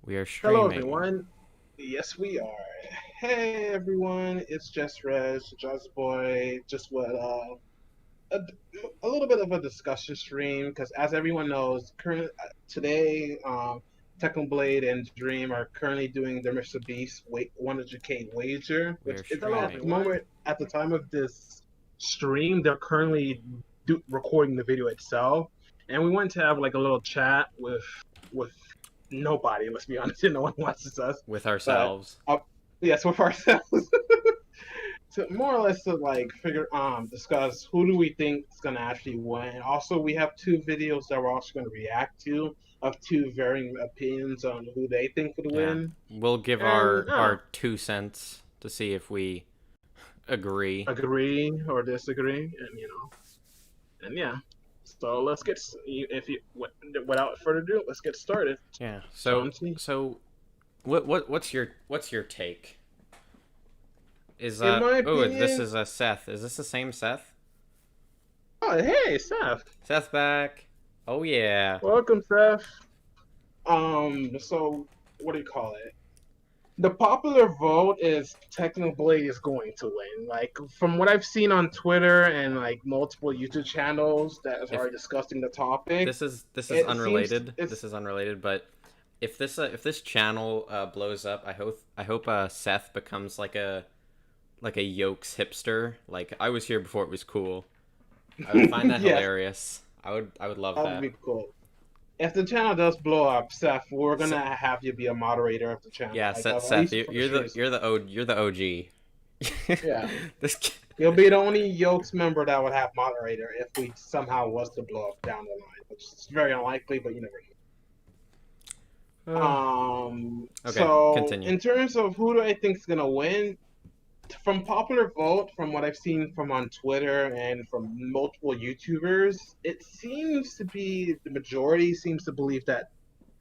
We are Hello, streaming. everyone. Yes, we are. Hey, everyone. It's just Rez, Just Boy, just what a, a little bit of a discussion stream because, as everyone knows, today, Technoblade and Dream are currently doing their Mr. Beast 100K wager, We which are is at the streaming. moment, at the time of this stream, they're currently recording the video itself, and we want to have like a little chat with nobody. Let's be honest, no one watches us. With But ourselves. yes, with ourselves, to more or less to like figure discuss who do we think is gonna actually win. Also, we have two videos that we're also gonna react to of two varying opinions on who they think would Yeah. win. We'll give And our 2 cents to see if we agree. agree or disagree, and and yeah. So let's get if you without further ado, let's get started. Yeah. So Chauncey, so what's your take? Is in my this opinion, is a Seth. Is this the same Seth? oh hey Seth, Seth back. Oh yeah. welcome Seth. So what do you call it? The popular vote is Technoblade is going to win. Like from what I've seen on Twitter and like multiple YouTube channels that If are discussing the topic, this is it seems unrelated. This it's is unrelated, but if this channel blows up, I hope Seth becomes like a Yokes hipster. Like I was here before it was cool. I would find that yes, hilarious. I would love that would that. be cool. If the channel does blow up, Seth, we're Se- gonna have you be a moderator of the channel. yeah, Like at Seth, least for you're sure. you're the OG. Yeah, this you'll be the only Yokes member that would have moderator if we somehow was to blow up down the line, which is very unlikely, but you never know. uh, okay, So continue. in terms of who do I think is gonna win, from popular vote, from what I've seen from on Twitter and from multiple YouTubers, it seems to be the majority seems to believe that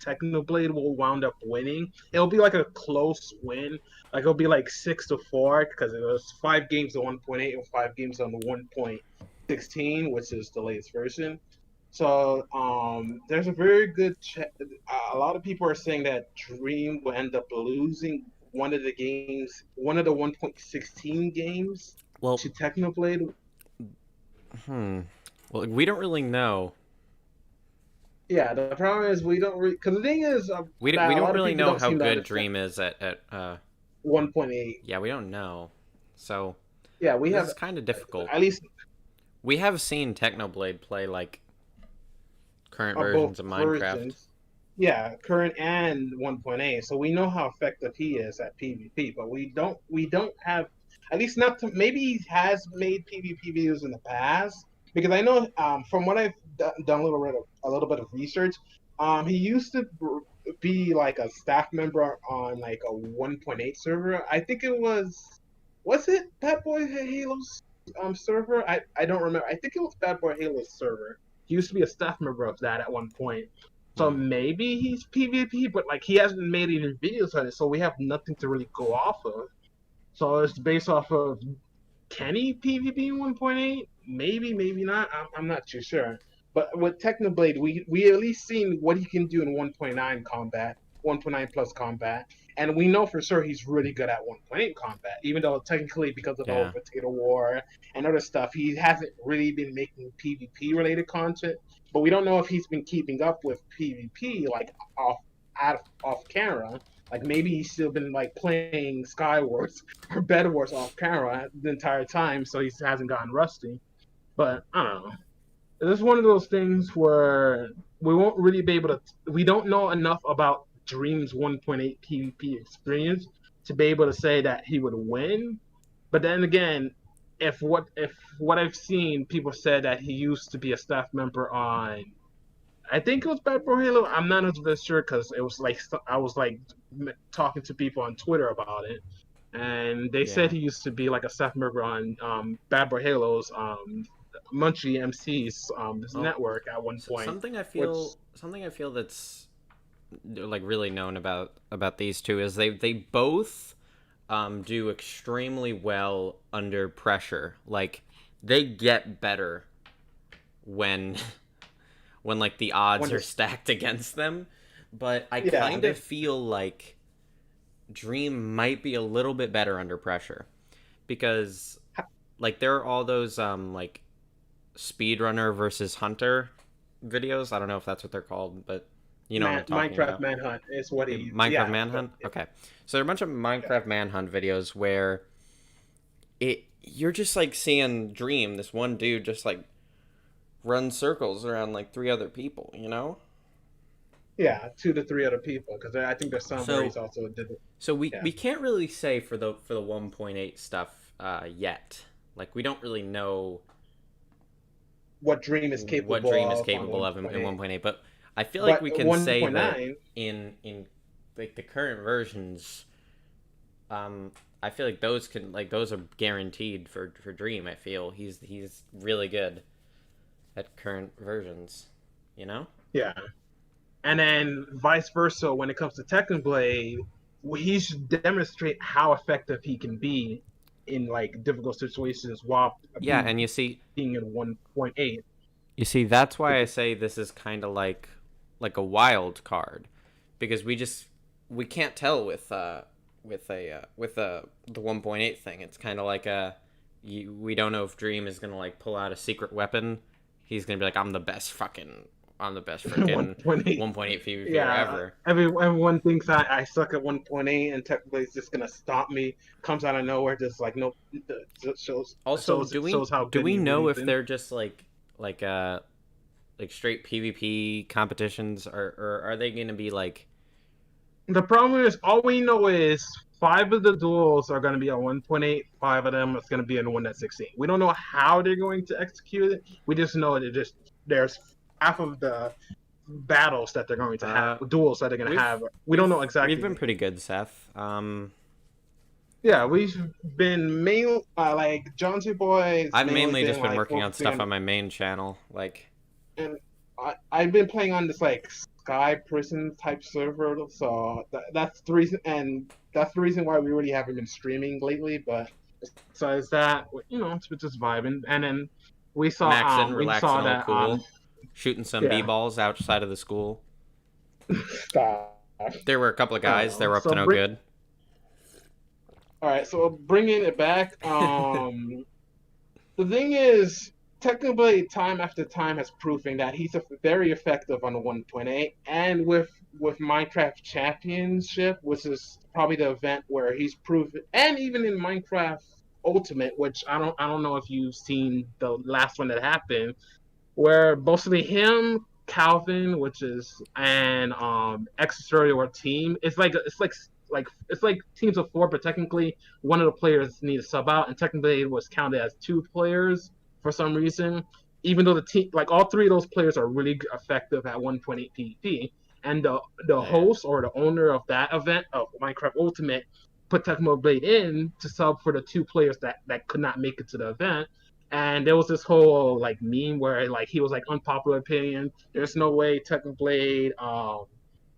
Technoblade will wound up winning. It'll be like a close win. Like it'll be like 6-4 because it was 5 games to 1.8 and 5 games on the 1.16, which is the latest version. So there's a very good. A lot of people are saying that Dream will end up losing one of the 1.16 games Well, to Technoblade. hmm. Well, we don't really know. Yeah, the problem is we don't because the thing is We that a don't lot of really people know don't how seem to good understand Dream is at. 1.8. Yeah, we don't know. So Yeah, we this have is kind of difficult. at least We have seen Technoblade play like current both versions of Minecraft. versions. Yeah, current and 1.8. So we know how effective he is at PvP, but we don't have at least not to, maybe he has made PvP videos in the past because I know from what I've done a little bit of research, he used to be like a staff member on like a 1.8 server. I think it was it Bad Boy Halo's server? I don't remember. I think it was Bad Boy Halo's server. He used to be a staff member of that at one point. So Hmm. maybe he's PvP, but like he hasn't made any videos on it, so we have nothing to really go off of. So it's based off of can he PvP 1.8? Maybe, maybe not. I'm not too sure. But with Technoblade, we at least seen what he can do in 1.9 combat, 1.9 plus combat, and we know for sure he's really good at 1.8 combat. Even though technically, because of the whole Yeah. potato war and other stuff, he hasn't really been making PvP related content. But we don't know if he's been keeping up with PvP like off camera. Like maybe he's still been like playing Skywars or Bed Wars off camera the entire time, so he hasn't gotten rusty. But I don't know. This is one of those things where we won't really be able to. We don't know enough about Dream's 1.8 PvP experience to be able to say that he would win. But then again, if what I've seen, people said that he used to be a staff member on. I think it was Bad Boy Halo. I'm not as sure because it was like I was like talking to people on Twitter about it, and they said Yeah. he used to be like a staff member on Bad Boy Halo's Munchie MC's this Well, network at one point, which something I feel that's like really known about these two is they both do extremely well under pressure. Like they get better when when like the odds when are this stacked against them. but I Yeah, kind of feel like Dream might be a little bit better under pressure because like there are all those like speedrunner versus hunter videos. I don't know if that's what they're called, but you know what I'm talking Minecraft about. Manhunt is what he. Minecraft Yeah, Manhunt. Okay, so there are a bunch of yeah, Minecraft Manhunt videos where you're just like seeing Dream, this one dude, just like run circles around like three other people. You know. yeah. 2 to 3 other people, because I think there's some where So he's also did. so we Yeah, we can't really say for the 1.8 stuff yet. Like we don't really know what Dream is what capable Dream is of on capable of in 1.8, 1.8, but I feel like but we can say that 1.9. in like the current versions, I feel like those are guaranteed for Dream. I feel he's really good at current versions, you know? Yeah, and then vice versa when it comes to Technoblade, he should demonstrate how effective he can be in like difficult situations while Yeah, being and being in 1.8. you see that's why I say this is kind of like a wild card because we can't tell with the 1.8 thing. It's kind of like we don't know if Dream is going to like pull out a secret weapon. He's going to be like I'm the best freaking 1.8. 1.8 PvPer Yeah, ever. everyone thinks I suck at 1.8 and Technoblade's just gonna stop me. Comes out of nowhere, just like no, Also, shows how do good we he really know if been. they're just like uh like straight PvP competitions or are they going to be like The problem is, all we know is 5 of the duels are going to be on 1.8. 5 of them is going to be in 1.16. We don't know how they're going to execute it. We just know that there's half of the battles that they're going to have, uh duels that they're going to have. We don't know we've exactly. been pretty good, Seth. Yeah, we've been main like Jonesy Boy's I've mainly mainly just been been like working on focusing stuff on, on my main channel. Like, and I've been playing on this like Sky Prison type server, so that's the reason, and that's the reason why we really haven't been streaming lately. But besides that, we're just vibing, and then maxing, we relaxing, saw all that cool, shooting some yeah, b-balls outside of the school. stop. There were a couple of guys that were up to So no bring good. all right, so bringing it back, the thing is, technically, time after time has proven that he's very effective on the 1.8, and with Minecraft Championship, which is probably the event where he's proven, and even in Minecraft Ultimate, which I don't know if you've seen the last one that happened, where mostly him, Calvin, which is and exterior team. It's like teams of four, but technically one of the players need to sub out, and technically it was counted as 2 players for some reason. Even though the team, like all three of those players, are really effective at 1.8 PvP, and the Yeah. host or the owner of that event of Minecraft Ultimate put Technoblade in to sub for the 2 players that could not make it to the event, and there was this whole like meme where like he was like unpopular opinion. There's no way Technoblade,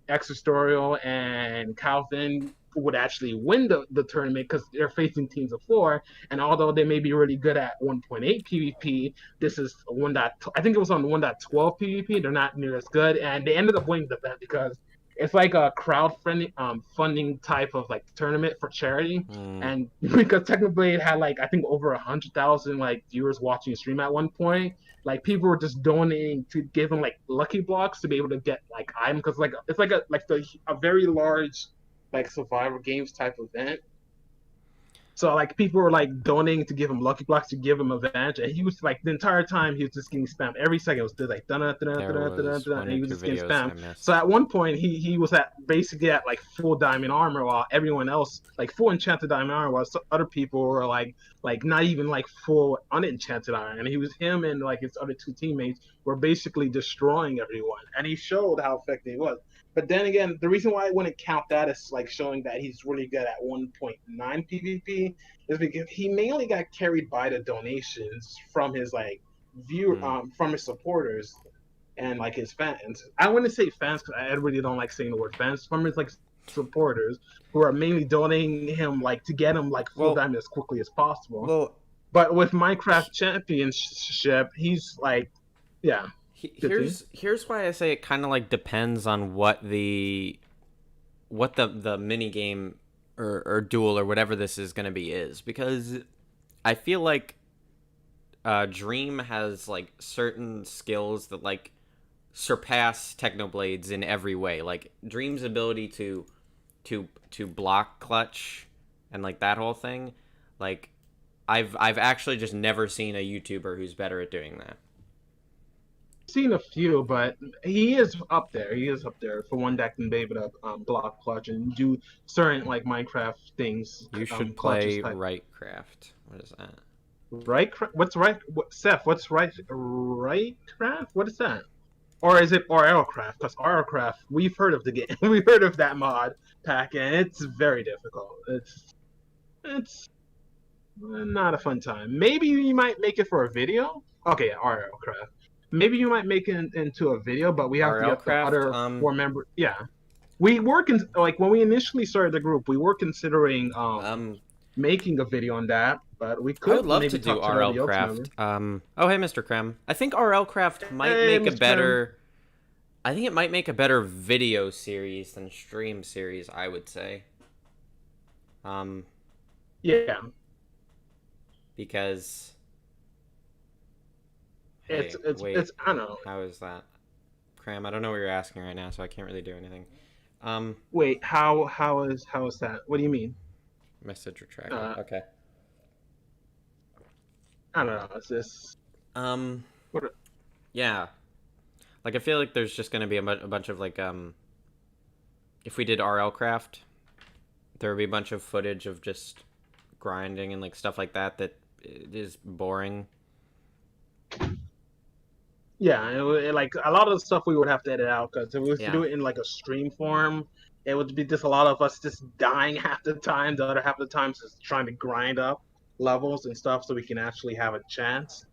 Exastorial, and Calvin would actually win the tournament because they're facing teams of four. And although they may be really good at 1.8 PvP, this is one that I think it was on 1.12 PvP. They're not near as good, and they ended up winning the event because it's like a crowdfunding funding type of like tournament for charity, Mm. and because Technoblade had like I think over 100,000 like viewers watching the stream at one point, like people were just donating to give him like lucky blocks to be able to get like items because like it's like a very large like survivor games type event. So like people were like donating to give him lucky blocks to give him advantage, and he was like the entire time he was just getting spammed. Every second it was just like dun dun dun There dun dun was dun, one and or he was two just getting videos spammed. I So missed. at one point he was at basically at like full diamond armor while everyone else like full enchanted diamond armor while other people were like not even like full unenchanted iron, and he was him and like his other 2 teammates were basically destroying everyone, and he showed how effective he was. But then again, the reason why I wouldn't count that as like showing that he's really good at 1.9 PvP is because he mainly got carried by the donations from his like view Mm. from his supporters and like his fans. I wouldn't say fans because I really don't like saying the word fans. From his like supporters who are mainly donating him like to get him like full Well, diamond as quickly as possible. well, But with Minecraft he, Championship, he's like, yeah. Continue. Here's why I say it kind of like depends on what the mini game or duel or whatever this is going to be is, because I feel like Dream has like certain skills that like surpass Technoblade's in every way. Like Dream's ability to block clutch and like that whole thing. Like I've actually just never seen a YouTuber who's better at doing that. Seen a few, but he is up there. He is up there for one that can be able to block clutch and do certain like Minecraft things, You should clutches play type. Rightcraft. What is that? Right? What's right? Seth, what's right? Right craft? What is that? Or is it RL craft? Because RL craft, we've heard of the game. We've heard of that mod pack, and it's very difficult. It's not a fun time. Maybe you might make it for a video. Okay, yeah, RL craft. Maybe you might make it into a video, but we have to RL get the Craft. other four members. Yeah, we were like when we initially started the group, we were considering making a video on that, but we I would could love to maybe do talk to the other RL Yokes member. Craft. Oh, hey, Mr. Krem. I think RL Craft might Hey, make a Mr. Krem. better. I think it might make a better video series than stream series. I would say. Um, Yeah, because hey, wait, it's I don't know. how is that? Cram, I don't know what you're asking right now, so I can't really do anything. Um, Wait, how is that? What do you mean? Message retracted. Uh, Okay. I don't know. It's just Um, what? yeah. Like I feel like there's just gonna be a bunch of like if we did RL Craft, there would be a bunch of footage of just grinding and like stuff like that that is boring. Yeah, like a lot of the stuff we would have to edit out because if we was to Yeah. do it in like a stream form, it would be just a lot of us just dying half the time. The other half of the time just trying to grind up levels and stuff so we can actually have a chance.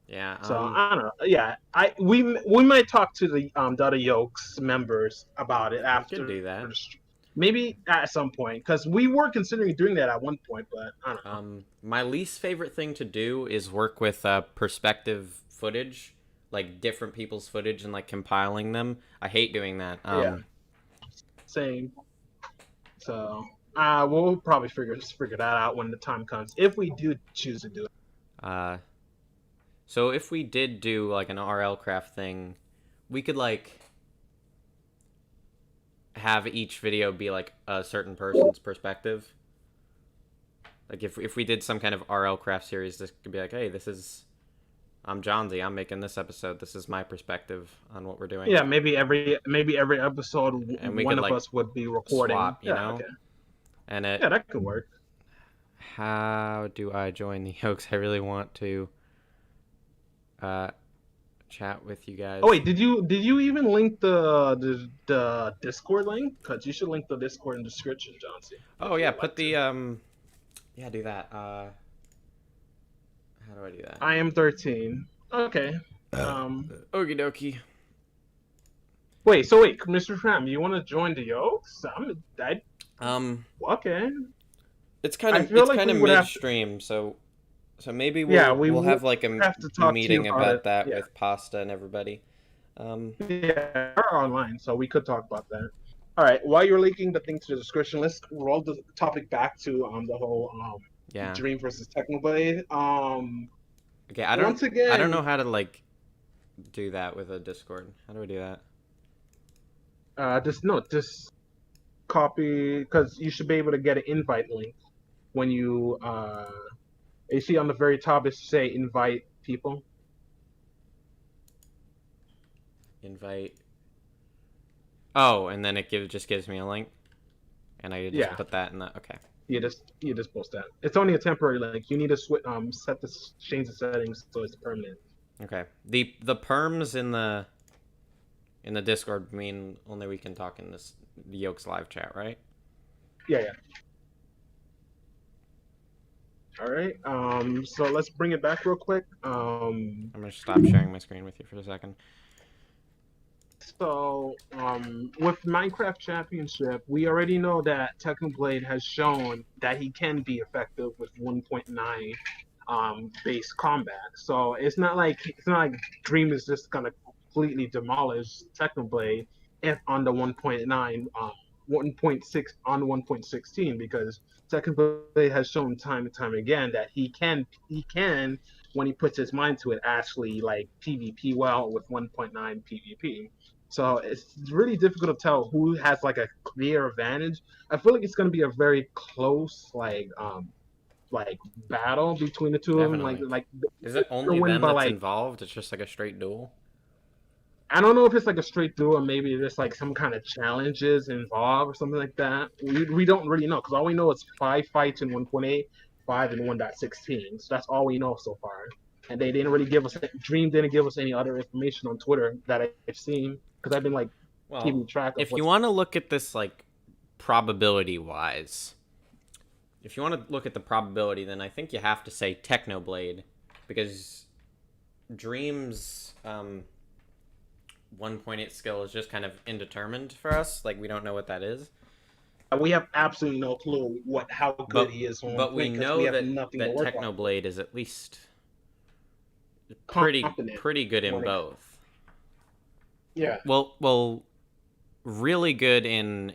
Yeah. So I don't know. Yeah, we might talk to the other Yokes members about it We could after do that. maybe at some point because we were considering doing that at one point, but I don't know. My least favorite thing to do is work with perspective footage, like different people's footage and like compiling them. I hate doing that. Yeah, same. So we'll probably figure that out when the time comes if we do choose to do it. Uh, so if we did do like an RL craft thing, we could like have each video be like a certain person's perspective. Like if we did some kind of RL craft series, this could be like, hey, this is I'm Johnsy. I'm making this episode. This is my perspective on what we're doing. Yeah, maybe every episode And we one could of like us would be recording. swap, you Yeah, know. okay. And Yeah, that could work. how do I join the Yokes? I really want to uh, chat with you guys. Oh wait, did you even link the Discord link? Cause you should link the Discord in the description, Johnsy. Oh yeah, put the yeah, do that. How do I do that? I am 13. Okay. Okie dokie. Wait, Mr. Tram, you want to join the Yokes? Okay. It's kind I of feel like we would have to- midstream, so maybe Yeah, we'll have like a have to talk to you meeting about it. that Yeah. with Pasta and everybody. Yeah, we're online, so we could talk about that. All right. While you're linking the thing to the description, let's roll the topic back to the whole Yeah. Dream versus Technoblade. Okay, Once again, I don't know how to like do that with a Discord. How do I do that? just copy because you should be able to get an invite link when you see on the very top it say invite people. Invite. Oh, and then it just gives me a link, and I just put that in the okay. You just post that. It's only a temporary link. You need to change the settings so it's permanent. Okay. The perms in the Discord mean only we can talk in the Yokes live chat, right? Yeah. All right. So let's bring it back real quick. I'm gonna stop sharing my screen with you for a second. So, with Minecraft Championship, we already know that Technoblade has shown that he can be effective with 1.9 base combat. So it's not like Dream is just gonna completely demolish Technoblade if on the 1.9, 1.6 on 1.16, because Technoblade has shown time and time again that he can when he puts his mind to it actually like PvP well with 1.9 PvP. So it's really difficult to tell who has like a clear advantage. I feel like it's going to be a very close like battle between the two of them. Like Definitely. like Is it to only win them by that's like, involved? It's just like a straight duel? I don't know if it's like a straight through or maybe there's like some kind of challenges involved or something like that. We don't really know because all we know is 5 fights in 1.8, 5 in 1.16. So that's all we know so far. And they didn't really give us, Dream didn't give us any other information on Twitter that I've seen because I've been like Well, keeping track of if you what's. want to look at this like probability wise, if you want to look at the probability, then I think you have to say Technoblade, because Dream's 1.8 skill is just kind of indeterminate for us. Like, we don't know what that is. We have absolutely no clue how good But he is on one but we point because we know have that nothing to that work off with. Technoblade is at least Competent pretty good in when it, both. yeah, Well, really good in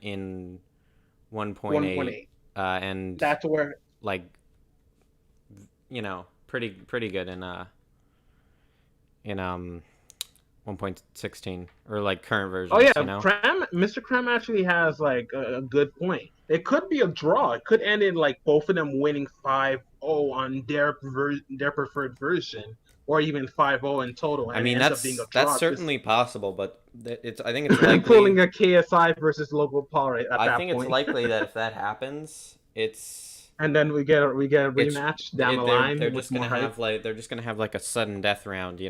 1.8, 1.8. and That's where. like, pretty good in 1.16, or like current Oh yeah, versions. Mr. Krem actually has like a good point. It could be a draw. It could end in like both of them winning 5-0 on their preferred version, or even 5-0 in total, I and it mean, ends up being a that's draw. Just certainly possible, but I think it's likely. pulling a KSI versus local power at I that think it's point, likely that if that happens, and then we get a it's rematch down the they're line with just more gonna hype. have like a sudden death round.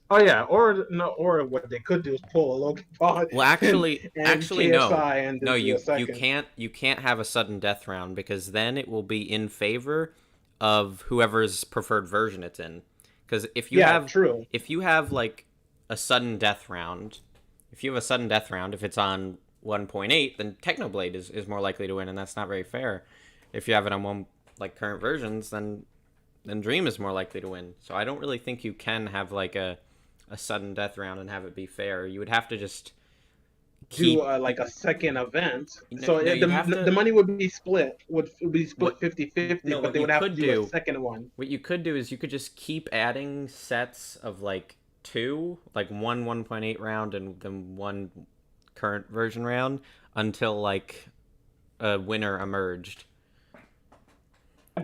Oh yeah, or no, or what they could do is pull a Logan Paul Well, and no, KSI and no, then do a you second. can't have a sudden death round, because then it will be in favor of whoever's preferred version it's in. Because Yeah, true. if you have like a sudden death round, if it's on 1.8, then Technoblade is more likely to win, and that's not very fair. If you have it on current versions, then Dream is more likely to win. So I don't really think you can have like a sudden death round and have it be fair. You would have to just Do keep like a second event. no, So no, you'd have the to. money would be split What 50-50, no but what they you would have to could do a do second one. what you could do is you could just keep adding sets of like two, like one 1.8 round and then one current version round, until like a winner emerged.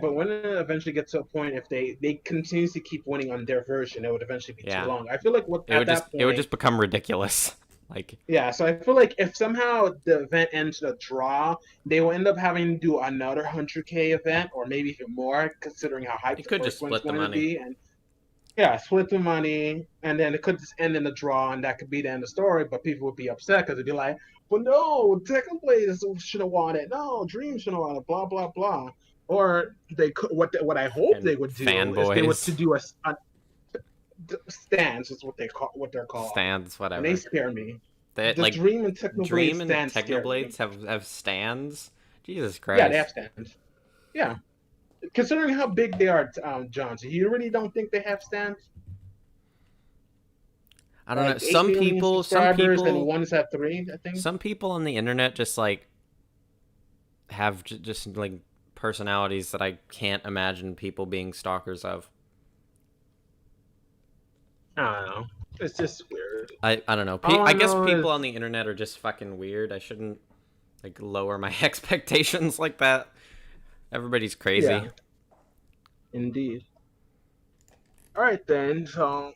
But when it eventually gets to a point, if they continuously keep winning on their version, it would eventually be too Yeah, long. I feel like what at that it would point. just become ridiculous. Like, Yeah, so I feel like if somehow the event ends in a draw, they will end up having to do another 100K event, or maybe even more, considering how hyped it the could just first one's split the going to money. be. And yeah, split the money, and then it could just end in a draw, and that could be the end of the story. But people would be upset because they'd be like, "Well, no, Technoblade should have won it. No, Dream should have won it. Blah blah blah." Or they could what I hope Fucking they would do is they would to fanboys. do a stance is what they're called, Stands, and they whatever. scare me. That The like Dream and Technoblade Dream and stance scare me. Technoblades have stands. Jesus Yeah, they have Christ. stands. Yeah, considering how big they are, John. So you really don't think they have stands? I don't know. Like 8 million subscribers, and one's at 3, I think. Some people on the internet just like have just like personalities that I can't imagine people being stalkers of. I don't know. It's just weird. I don't know. All I I guess know people is, on the internet are just fucking weird. I shouldn't like lower my expectations like that. Everybody's crazy. yeah, indeed. All right then. So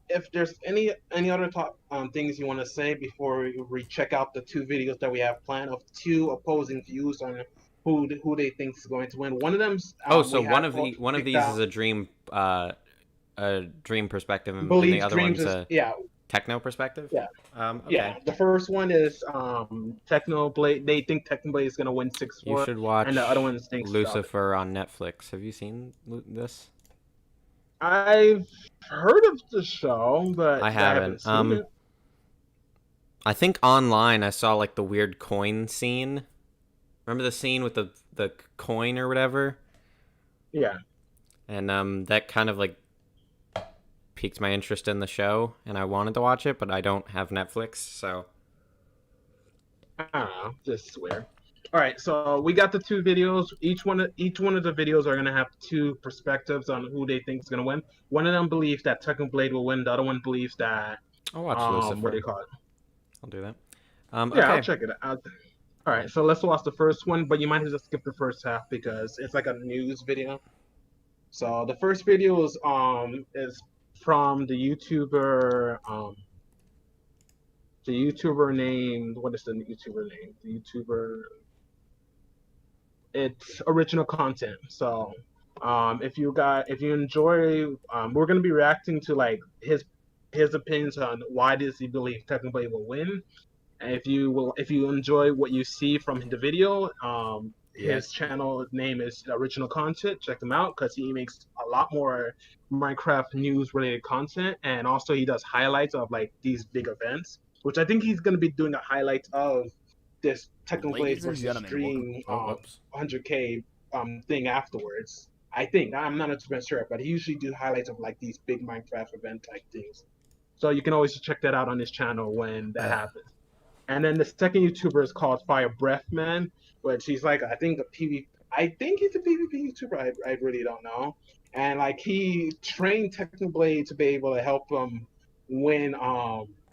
if there's any other top things you want to say before we check out the 2 videos that we have planned of 2 opposing views on who they think is going to win. One of them's Oh, so we have one of picked these is out a dream perspective, and the believes other dreams one's is, a yeah. techno perspective. Yeah, Okay. yeah. The first one is Technoblade. They think Technoblade is gonna win six You four, should and the other watch one thinks the other. Lucifer on Netflix. Have you seen this? I've heard of the show, but I I haven't. haven't seen it. I think online I saw like the weird coin scene. Remember the scene with the coin or whatever? Yeah. And that kind of like piqued my interest in the show, and I wanted to watch it, but I don't have Netflix, so. I don't know, just swear. All right, so we got the two videos. Each one of the videos are gonna have two perspectives on who they think is gonna win. One of them believes that Technoblade will win. The other one believes that I'll watch what do Lucifer. you call it? I'll do that. Yeah, I'll Okay. check it out. All right, so let's watch the first one, but you might have to skip the first half because it's like a news video. So the first video is from the YouTuber named, what is the YouTuber name? The YouTuber, it's original content. So if you enjoy, we're gonna be reacting to like his opinions on why does he believe Technoblade will win. And if you enjoy what you see from the video, Yeah. his channel name is Original Content. Check him out because he makes a lot more Minecraft news related content, and also he does highlights of like these big events, which I think he's going to be doing the highlights of this Technoblade Ladies and versus gentlemen, welcome. Dream Oh, whoops. 100K thing afterwards. I think I'm not 100% sure, but he usually do highlights of like these big Minecraft event type things. So you can always check that out on his channel when that happens. And then the second YouTuber is called Fire Breath Man, which he's like I think I think he's a PvP YouTuber. I really don't know. And like he trained Technoblade to be able to help him win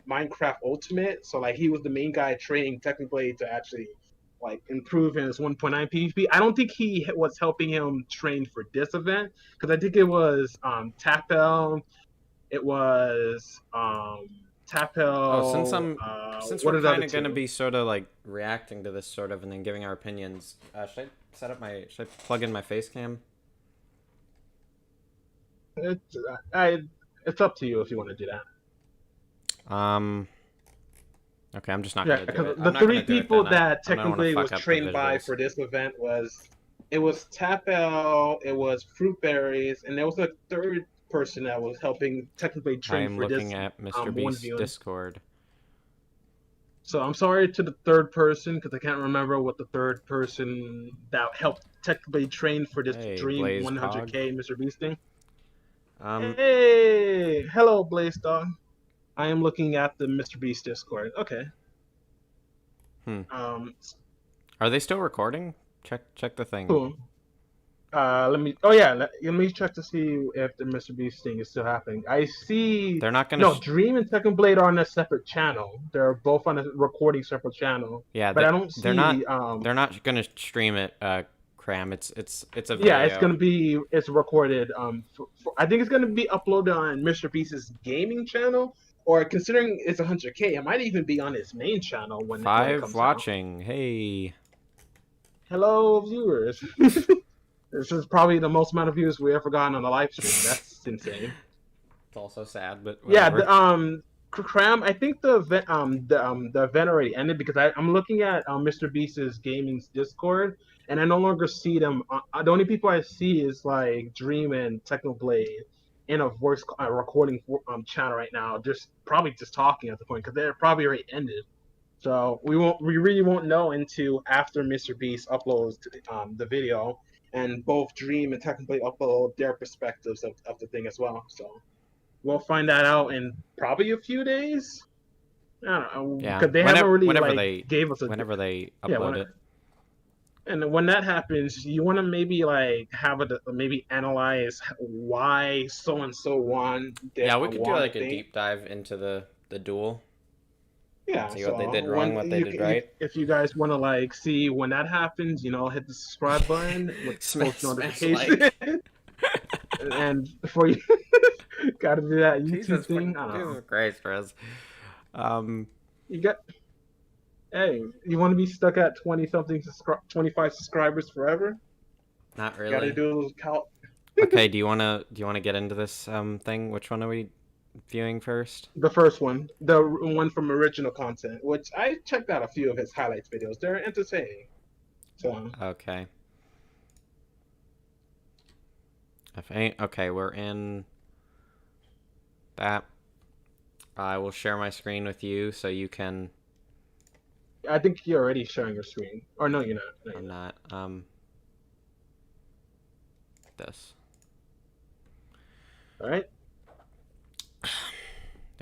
Minecraft Ultimate. So like he was the main guy training Technoblade to actually like improve in his 1.9 PvP. I don't think he was helping him train for this event because I think it was Tapel. It was Oh, Tapel. since What we're are the other kind of gonna two? be sort of like reacting to this sort of and then giving our opinions, should I plug in my face cam? It's I. It's up to you if you want to do that. Um. Okay, I'm just not Yeah, gonna do because it. the I'm not three gonna do it then. people that I don't want to technically was fuck up the trained by visuals. for this event it was Tapel, it was Fruitberries, and there was a third person that was helping technically I train am for looking this at Mr. one Beast's viewing. Discord. So I'm sorry to the third person because I can't remember what the third person that helped technically train for this Hey, Dream Blaze Pog. 100K Mr. Beast thing. Um. Hey, hello, Blaze Dog. I am looking at the Mr. Beast Discord. Okay. Hmm. Um, Are they still recording? Check the thing. cool. Let me. Oh yeah, let me check to see if the Mr. Beast thing is still happening. I see. They're not gonna. No, Dream and Second Blade are on a separate channel. They're both on a recording separate channel. Yeah, But I don't they're not. see. They're not gonna stream it. Cram. It's a Yeah, it's video. gonna be. It's recorded. I think it's gonna be uploaded on Mr. Beast's gaming channel, or considering it's 100K, it might even be on his main channel when it 5 comes out. watching. Hey. Hello, viewers. This is probably the most amount of views we ever gotten on a live stream. That's insane. It's also sad, but Yeah, whatever. Cram. I think the event already ended because I'm looking at Mr. Beast's gaming's Discord, and I no longer see them. The only people I see is like Dream and Technoblade in a voice recording channel right now. Just probably just talking at the point because they're probably already ended. So we really won't know until after Mr. Beast uploads the video, and both Dream and Technically upload their perspectives of the thing as well. So we'll find that out in probably a few days. I don't know Yeah. because they haven't really Whenever like they gave us a whenever they yeah. upload it. And when that happens, you want to maybe like have maybe analyze why so and so won Yeah, we could do the like a thing. deep dive into the duel. Yeah, See what they so did wrong, when what they did right. if you guys want to like see when that happens, hit the subscribe button with post Smash notification, like. and before you gotta do that YouTube thing. I don't know. Jesus Christ, Chris. You got hey, you want to be stuck at 25 subscribers forever? Not You gotta really. do count. Okay, do you wanna get into this thing? Which one are we viewing first? The first one, the one from original content, which I checked out a few of his highlights videos. They're entertaining. So Okay. Okay, we're in that. I will share my screen with you so you can. I think you're already sharing your screen. Or no, you're not. No, you're I'm not. not. This. All right.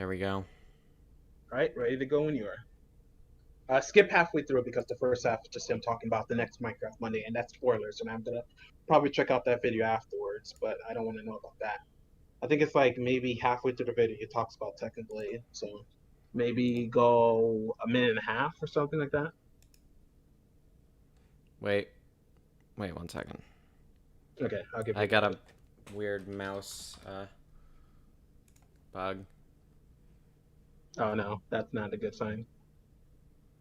There we go. All right, ready to go when you are. Skip halfway through because the first half is just him talking about the next Minecraft Monday, and that's spoilers, and I'm gonna probably check out that video afterwards, but I don't want to know about that. I think it's like maybe halfway through the video he talks about Technoblade, so maybe go a minute and a half or something like that. Wait 1 second. Okay, I'll give you I got a weird mouse bug. Oh no, that's not a good sign.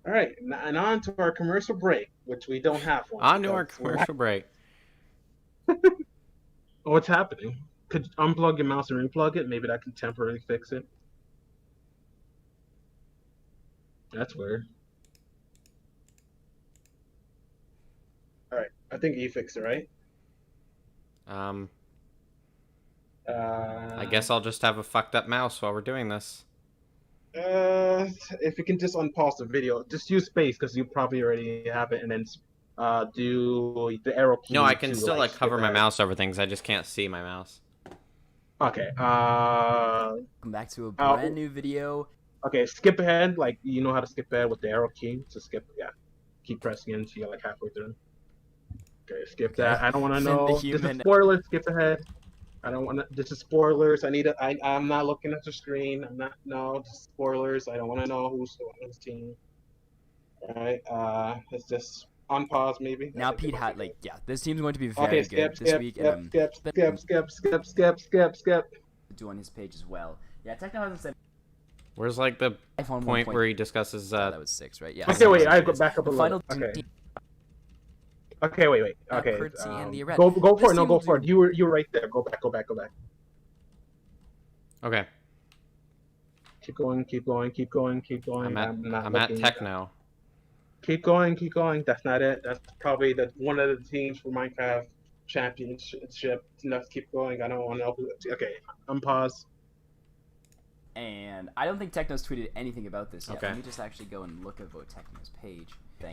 All right, and on to our commercial break, which we don't have one. On to our commercial break. What's happening? Could you unplug your mouse and replug it? Maybe that can temporarily fix it. That's weird. All right, I think you fixed it, right? I guess I'll just have a fucked up mouse while we're doing this. If you can just unpause the video, just use space because you probably already have it, and then do the arrow key. No, I can to, still like cover my that. mouse over things. I just can't see my mouse. Okay. Welcome back to a brand new video. Okay, skip ahead. Like you know how to skip ahead with the arrow key. So skip. Yeah, keep pressing it until you're like halfway through. Okay, skip that. I don't want to know. This is spoilers. Skip ahead. I don't want to. This is spoilers. I'm not looking at the screen. I'm not. No, just spoilers. I don't want to know who's on this team. All right. Let's just unpause maybe. Now Pete had this team's going to be very good this week. Skip. Do on his page as well. Yeah, Techno hasn't said. Where's like the point where he discusses? That was 6, right? Yeah. Okay, wait. I go back up a little. Okay. Okay, wait. Okay. Go for it. No, go for it. You were right there. Go back. Okay. Keep going. I'm at Techno. Keep going. That's not it. That's probably one of the teams for Minecraft Championship. Let's keep going. I don't want to know who. Okay, unpause. And I don't think Techno's tweeted anything about this yet. Okay. Let me just actually go and look at Techno's page.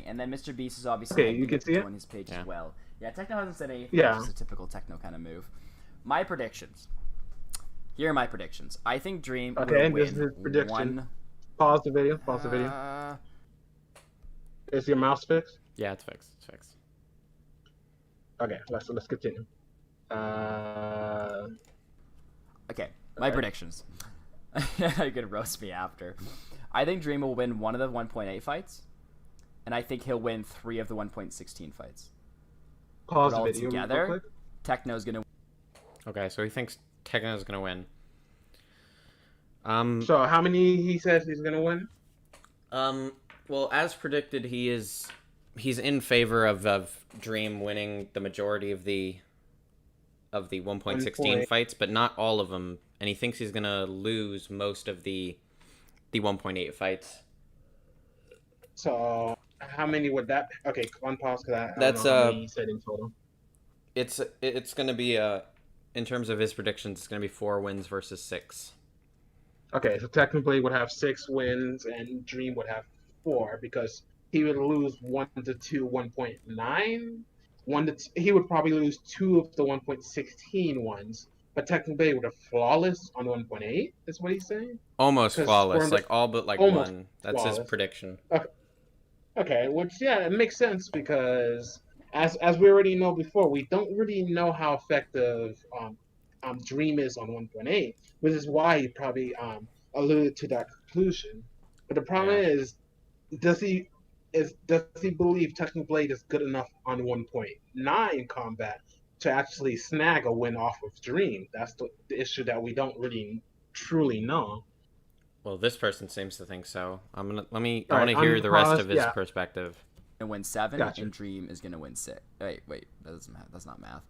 And then Mr. Beast is obviously you can see it on his page as well. Yeah, Techno hasn't said anything. Yeah. Which is a typical Techno kind of move. My predictions. Here are my predictions. I think Dream will win this is his prediction. Pause the video. Is your mouse fixed? Yeah, it's fixed. Okay, let's continue. Okay, my predictions. You're gonna roast me after. I think Dream will win one of the 1.8 fights, and I think he'll win 3 of the 1.16 fights. Pause the all video together, Techno's gonna. Okay, so he thinks Techno's gonna win. So how many he says he's gonna win? Well, as predicted, he's in favor of Dream winning the majority of the 1.16 fights, but not all of them, and he thinks he's gonna lose most of the 1.8 fights. So how many would that? Okay, unpause because that's he said in total. It's gonna be in terms of his predictions, it's gonna be 4 wins versus 6. Okay, so technically would have 6 wins and Dream would have 4 because he would lose 1 to 2 1.9. He would probably lose 2 of the 1.16 ones, but technically would have flawless on 1.8. Is what he's saying? Almost flawless, like all but like 1. That's flawless. his prediction. Okay, which it makes sense because as we already know before, we don't really know how effective Dream is on 1.8, which is why he probably alluded to that conclusion. But the problem is, does he believe Technoblade is good enough on 1.9 combat to actually snag a win off of Dream? That's the issue that we don't really truly know. Well, this person seems to think so. I want to hear the rest of his perspective. Gonna win 7, and Dream is gonna win 6. Wait, that's not math.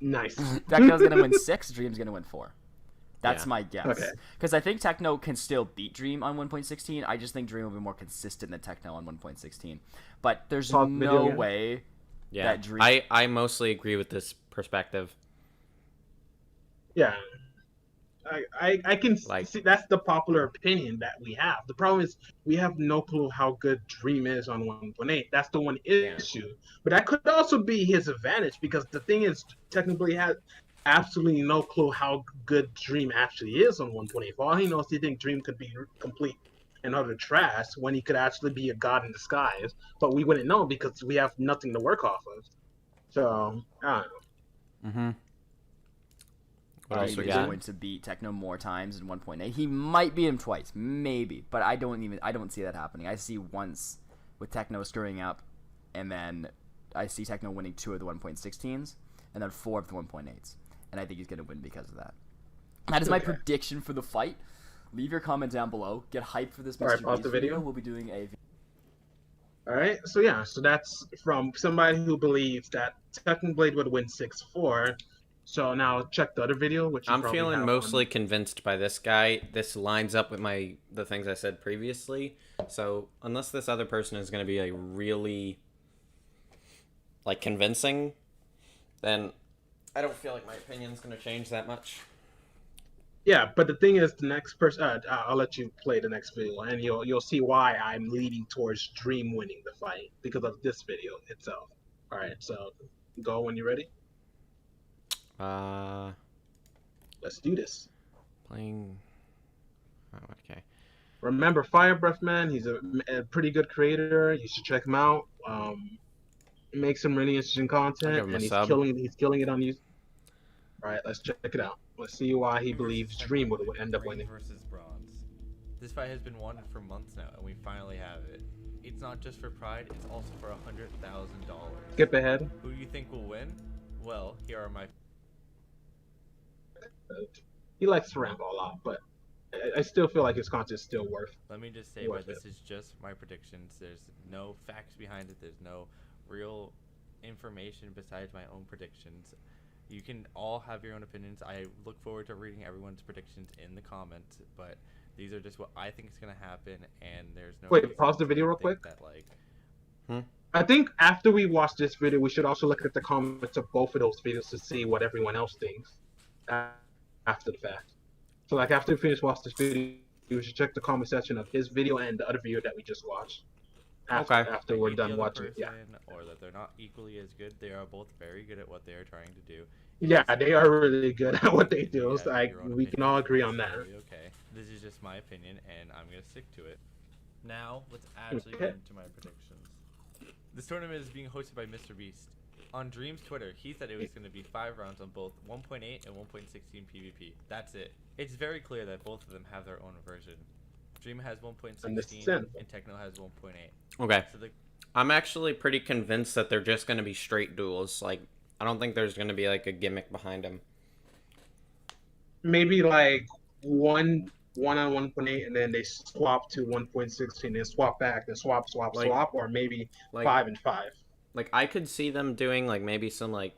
Nice. Techno's gonna win 6. Dream's gonna win 4. That's my guess. Because I think Techno can still beat Dream on 1.16. I just think Dream will be more consistent than Techno on 1.16. But there's no way that Dream. I mostly agree with this perspective. Yeah. I can see that's the popular opinion that we have. The problem is we have no clue how good Dream is on 1.8. That's the one issue. But that could also be his advantage because the thing is, technically absolutely no clue how good Dream actually is on 1.8. For all he knows, he thinks Dream could be complete and utter trash when he could actually be a god in disguise. But we wouldn't know because we have nothing to work off of. So, I don't know. Mm-hmm. What else we Dream is got? going to beat Techno more times in 1.8. He might beat him twice, maybe, but I don't see that happening. I see once with Techno screwing up, and then I see Techno winning 2 of the 1.16s, and then 4 of the 1.8s, and I think he's going to win because of that. That is my prediction for the fight. Leave your comment down below. Get hyped for this Mr. Alright, pause Beast the video. We'll be doing a... Alright, so yeah, so that's from somebody who believes that Technoblade would win 6-4. So now check the other video, which I'm feeling mostly convinced by this guy. This lines up with the things I said previously. So unless this other person is going to be like really like convincing, then I don't feel like my opinion's going to change that much. Yeah, but the thing is, the next person, I'll let you play the next video, and you'll see why I'm leaning towards Dream winning the fight because of this video itself. All right, so go when you're ready. Let's do this. Playing. Oh, okay. Remember Fire Breath Man? He's a pretty good creator. You should check him out. He makes some really interesting content, and he's killing it on YouTube. All right, let's check it out. Let's see why he believes Dream would end up winning. Versus Bronze. This fight has been wanted for months now, and we finally have it. It's not just for pride; it's also for $100,000. Skip ahead. Who do you think will win? Well, here are my. He likes to ramble a lot, but I still feel like his content is still worth. Let me just say that this is just my predictions. There's no facts behind it. There's no real information besides my own predictions. You can all have your own opinions. I look forward to reading everyone's predictions in the comments, but these are just what I think is going to happen, and there's no... Wait, pause the video real quick. I think after we watch this video, we should also look at the comments of both of those videos to see what everyone else thinks after the fact. So, like, after we finish watching this video, we should check the comment section of his video and the other video that we just watched. After we're done watching, yeah. Or that they're not equally as good. They are both very good at what they are trying to do. Yeah, they are really good at what they do. So we can all agree on that. Okay, this is just my opinion, and I'm gonna stick to it. Now, let's actually get into my predictions. This tournament is being hosted by Mr. Beast. On Dream's Twitter, he said it was going to be 5 rounds on both 1.8 and 1.16 PvP. That's it. It's very clear that both of them have their own version. Dream has 1.16 and Techno has 1.8. Okay. So I'm actually pretty convinced that they're just going to be straight duels. Like, I don't think there's going to be like a gimmick behind them. Maybe like one on 1.8 and then they swap to 1.16 and swap back, then swap, or maybe like, 5 and 5. Like, I could see them doing like maybe some like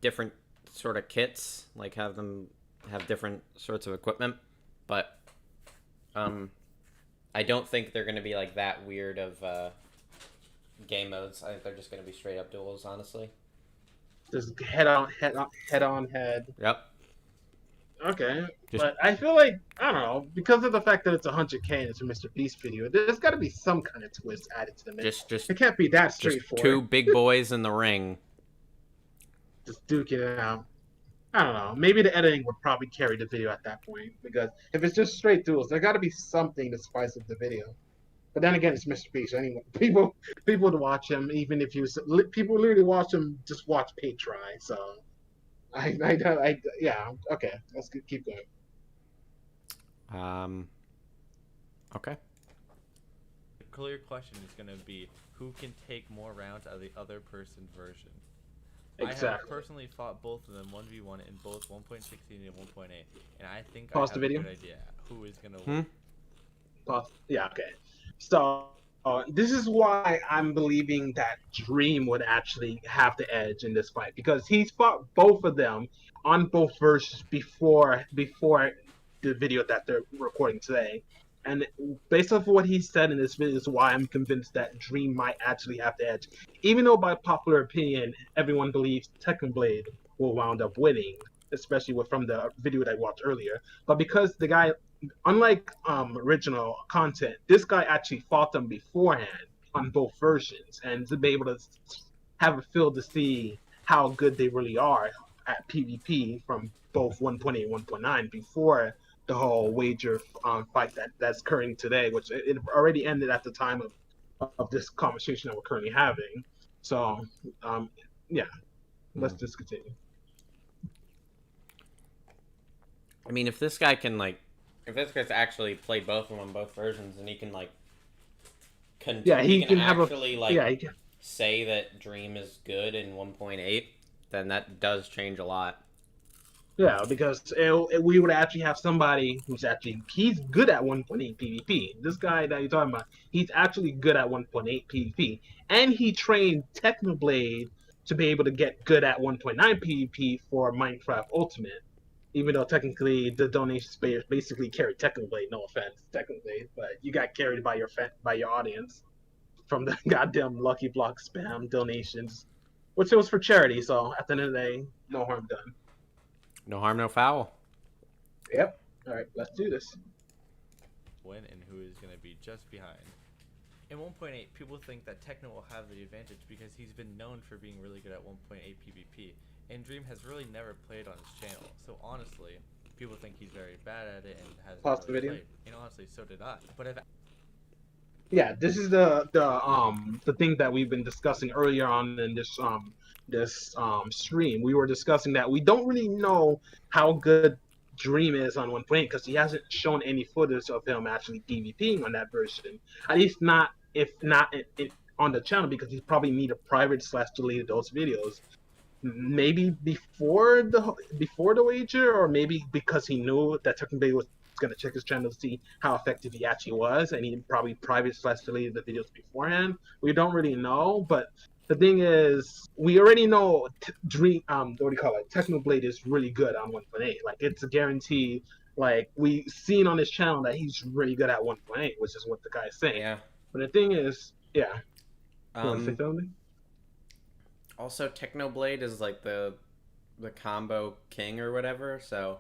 different sort of kits, like have them have different sorts of equipment, but I don't think they're going to be like that weird of game modes. I think they're just going to be straight up duels, honestly. Just head on. Yep. Okay, but I feel like, I don't know, because of the fact that it's 100K and it's a Mr. Beast video, there's got to be some kind of twist added to the mix. It can't be that straightforward. Just 2 big boys in the ring. Just duke it out. I don't know. Maybe the editing would probably carry the video at that point, because if it's just straight duels, there got to be something to spice up the video. But then again, it's Mr. Beast. Anyway, people to watch him, even if people literally watch him, just watch pay try. So, yeah. Okay, let's keep going. Okay. The clear question is going to be who can take more rounds out of the other person's version. Exactly. I have personally fought both of them 1v1 in both 1.16 and 1.8, and I think I have a good idea who is going to win. Yeah, okay. So, this is why I'm believing that Dream would actually have the edge in this fight, because he's fought both of them on both versions before the video that they're recording today. And based off of what he said in this video is why I'm convinced that Dream might actually have the edge. Even though by popular opinion, everyone believes Technoblade will wound up winning, especially from the video that I watched earlier. But because the guy, unlike original content, this guy actually fought them beforehand on both versions, and to be able to have a feel to see how good they really are at PvP from both 1.8 and 1.9 before the whole wager fight that's occurring today, which it already ended at the time of this conversation that we're currently having. So, yeah, let's just continue. I mean, if this guy can, like, if this guy's actually played both of them, both versions, and he can, like, he can actually, say that Dream is good in 1.8, then that does change a lot. Yeah, because we would actually have somebody he's good at 1.8 PvP. This guy that you're talking about, he's actually good at 1.8 PvP, and he trained Technoblade to be able to get good at 1.9 PvP for Minecraft Ultimate. Even though technically the donation players basically carried Technoblade, no offense, Technoblade, but you got carried by your audience from the goddamn Lucky Block spam donations, which it was for charity. So at the end of the day, no harm done. No harm, no foul. Yep. All right, let's do this. When and who is going to be just behind. In 1.8, people think that Techno will have the advantage because he's been known for being really good at 1.8 PvP, and Dream has really never played on his channel. So honestly, people think he's very bad at it and hasn't Pause the really video. played. And honestly, so did I. But if Yeah, this is the thing that we've been discussing earlier on in this stream. We were discussing that we don't really know how good Dream is on 1.8 because he hasn't shown any footage of him actually PvPing on that version. At least not on the channel, because he probably need a private / deleted those videos. Maybe before the wager, or maybe because he knew that Technoblade was going to check his channel to see how effective he actually was, and he probably private / deleted the videos beforehand. We don't really know, but the thing is, we already know Technoblade is really good on 1.8. Like, it's a guarantee. Like, we seen on his channel that he's really good at 1.8, which is what the guy's saying. Yeah. But the thing is, yeah. You want to say something? Also, Technoblade is like the combo king or whatever, so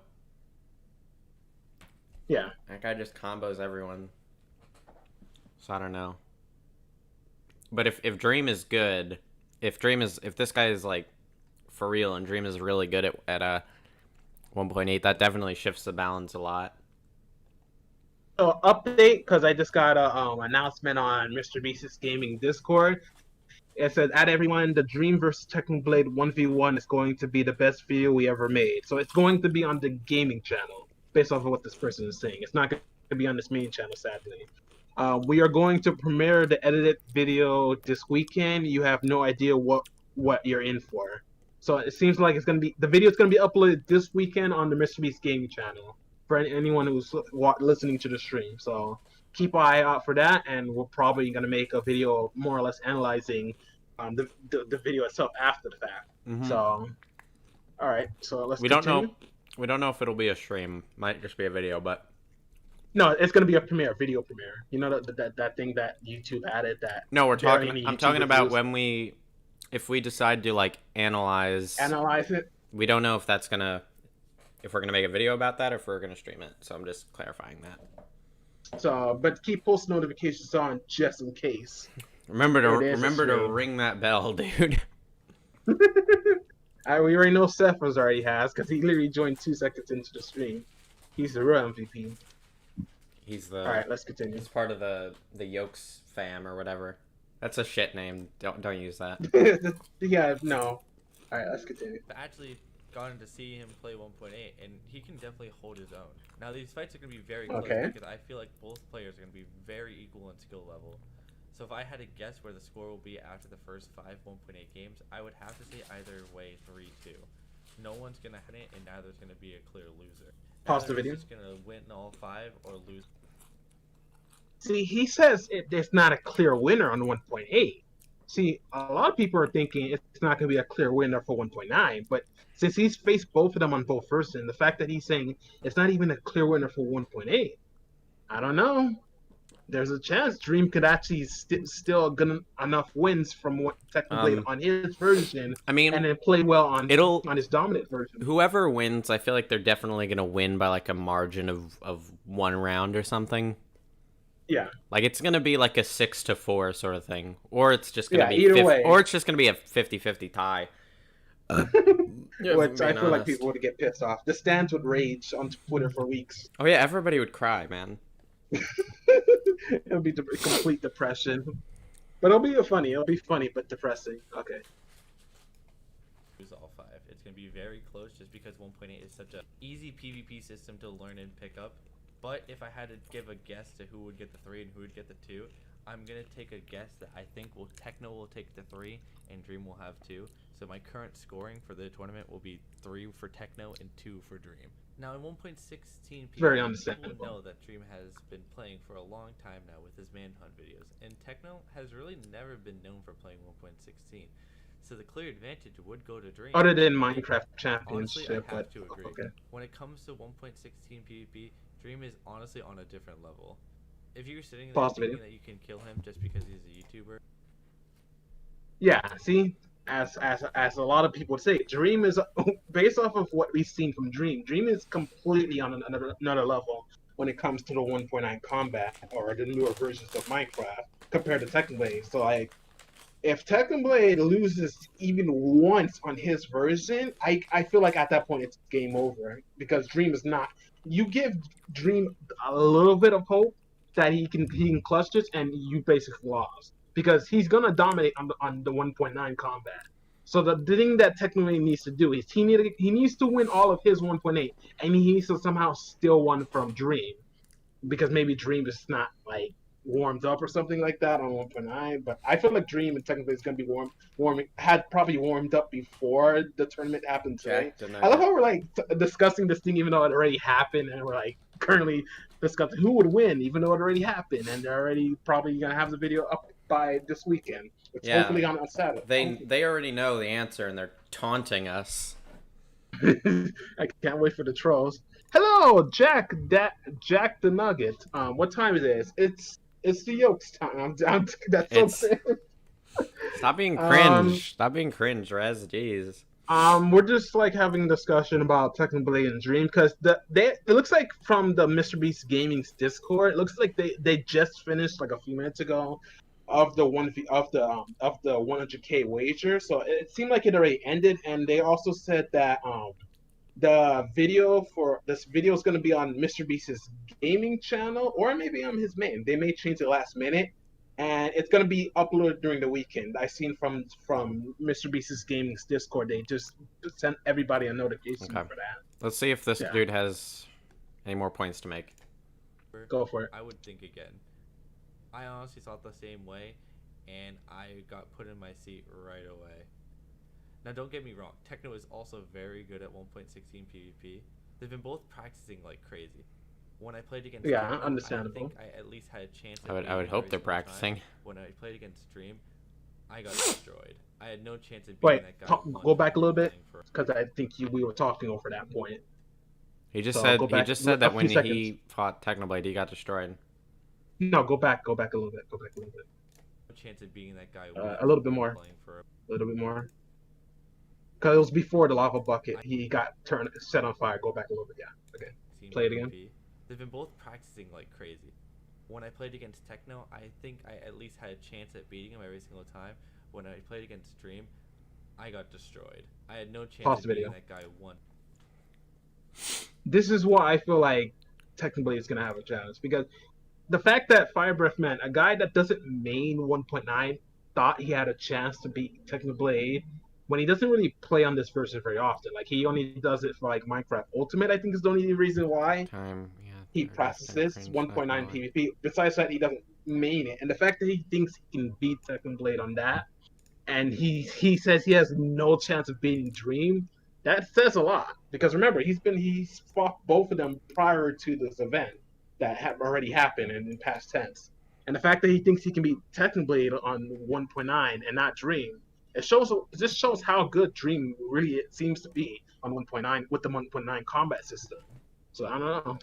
yeah, that guy just combos everyone. So I don't know. But if Dream is good, if this guy is like for real and Dream is really good at 1.8, that definitely shifts the balance a lot. So update, because I just got a announcement on Mr. Beast's gaming Discord. It says, "Add everyone, the Dream vs. Technoblade 1v1 is going to be the best video we ever made." So it's going to be on the gaming channel, based off of what this person is saying. It's not going to be on this main channel, sadly. We are going to premiere the edited video this weekend. You have no idea what you're in for. So it seems like the video is going to be uploaded this weekend on the Mr. Beast gaming channel for anyone who's listening to the stream. So keep an eye out for that, and we're probably going to make a video more or less analyzing the video itself after the fact. Mm-hmm. So, all right. So let's continue. We don't know if it'll be a stream. Might just be a video, but no, it's going to be a video premiere. You know that thing that YouTube added that. No, I'm talking about if we decide to like analyze it. We don't know if we're gonna make a video about that or if we're gonna stream it. So I'm just clarifying that. So, but keep post notifications on just in case. Remember to ring that bell, dude. We already know Seth already has, because he literally joined 2 seconds into the stream. He's the real MVP. All right, let's continue. He's part of the Yokes fam or whatever. That's a shit name. Don't use that. Yeah, no. All right, let's continue. I've actually gotten to see him play 1.8, and he can definitely hold his own. Now, these fights are going to be very close because I feel like both players are going to be very equal in skill level. So if I had to guess where the score will be after the first 5 1.8 games, I would have to say either way 3-2. No one's going to hit it, and neither's going to be a clear loser. Pause the video. Just going to win all 5 or lose. See, he says it's not a clear winner on 1.8. See, a lot of people are thinking it's not going to be a clear winner for 1.9, but since he's faced both of them on both versions, the fact that he's saying it's not even a clear winner for 1.8, I don't know. There's a chance Dream could actually still get enough wins from what Technoblade on his version, and then play well on his dominant version. Whoever wins, I feel like they're definitely going to win by like a margin of 1 round or something. Yeah, like it's gonna be like a 6-4 sort of thing, or it's just gonna be either way. Or it's just gonna be a 50-50 tie. Yeah, which I being feel like honest. people would get pissed off. The stands would rage on Twitter for weeks. Oh yeah, everybody would cry, man. It'll be complete depression. But it'll be funny. It'll be funny, but depressing. Okay. Lose all 5. It's going to be very close just because 1.8 is such a easy PvP system to learn and pick up. But if I had to give a guess to who would get the 3 and who would get the 2, I'm going to take a guess that I think Techno will take the 3 and Dream will have 2. So my current scoring for the tournament will be 3 for Techno and 2 for Dream. Now in 1.16 Very people understandable. know that Dream has been playing for a long time now with his Manhunt videos, and Techno has really never been known for playing 1.16. So the clear advantage would go to Dream. Other than Minecraft Honestly, Championship, I have but to agree. okay. When it comes to 1.16 PvP, Dream is honestly on a different level. If you're sitting there thinking that you can kill him just because he's a YouTuber, yeah, see, as a lot of people say, Dream is based off of what we've seen from Dream. Dream is completely on another level when it comes to the 1.9 combat or the newer versions of Minecraft compared to Technoblade. So like, if Technoblade loses even once on his version, I feel like at that point it's game over because Dream is not. You give Dream a little bit of hope that he can clutch this, and you basically lost because he's gonna dominate on the 1.9 combat. So the thing that Technoblade needs to do is he needs to win all of his 1.8, and he needs to somehow steal one from Dream because maybe Dream is not like warmed up or something like that on 1.9. But I feel like Dream and Technically is going to be had probably warmed up before the tournament happened today. I love how we're like discussing this thing even though it already happened, and we're like currently discussing who would win even though it already happened, and they're already probably going to have the video up by this weekend. It's hopefully on Saturday. They already know the answer and they're taunting us. I can't wait for the trolls. Hello, Jack the Nugget. What time is it? It's the Yolks time. That's so Stop being cringe. Stop being cringe, Rez. Jeez. We're just like having a discussion about Technoblade and Dream because it looks like from the MrBeast Gaming's Discord, it looks like they just finished like a few minutes ago of the 100K wager. So it seemed like it already ended, and they also said that the video for this video is going to be on MrBeast's gaming channel, or maybe on his main. They may change it last minute, and it's going to be uploaded during the weekend. I seen from MrBeast's gaming's Discord, they just sent everybody a notification for that. Let's see if this dude has any more points to make. Go for it. I would think again. I honestly thought the same way, and I got put in my seat right away. Now, don't get me wrong. Techno is also very good at 1.16 PvP. They've been both practicing like crazy. When I played against Techno, understandable. I think I at least had a chance. I would hope they're practicing. When I played against Dream, I got destroyed. I had no chance of beating that guy. Go back a little bit, because I think we were talking over that point. He just said that when he fought Technoblade, he got destroyed. No, go back a little bit. No chance of beating that guy. A little bit more. A little bit more. Because it was before the lava bucket. He got set on fire. Go back a little bit. Yeah. Okay. Play it again. They've been both practicing like crazy. When I played against Techno, I think I at least had a chance at beating him every single time. When I played against Dream, I got destroyed. I had no chance of beating that guy once. This is why I feel like Technoblade is going to have a chance. Because the fact that Fire Breath Man, a guy that doesn't main 1.9, thought he had a chance to beat Technoblade when he doesn't really play on this version very often. Like, he only does it for like Minecraft Ultimate, I think is the only reason why he practices 1.9 PvP. Besides that, he doesn't main it. And the fact that he thinks he can beat Technoblade on that, and he says he has no chance of beating Dream, that says a lot. Because remember, he's fought both of them prior to this event that have already happened in past tense. And the fact that he thinks he can beat Technoblade on 1.9 and not Dream, it just shows how good Dream really seems to be on 1.9 with the 1.9 combat system. So I don't know.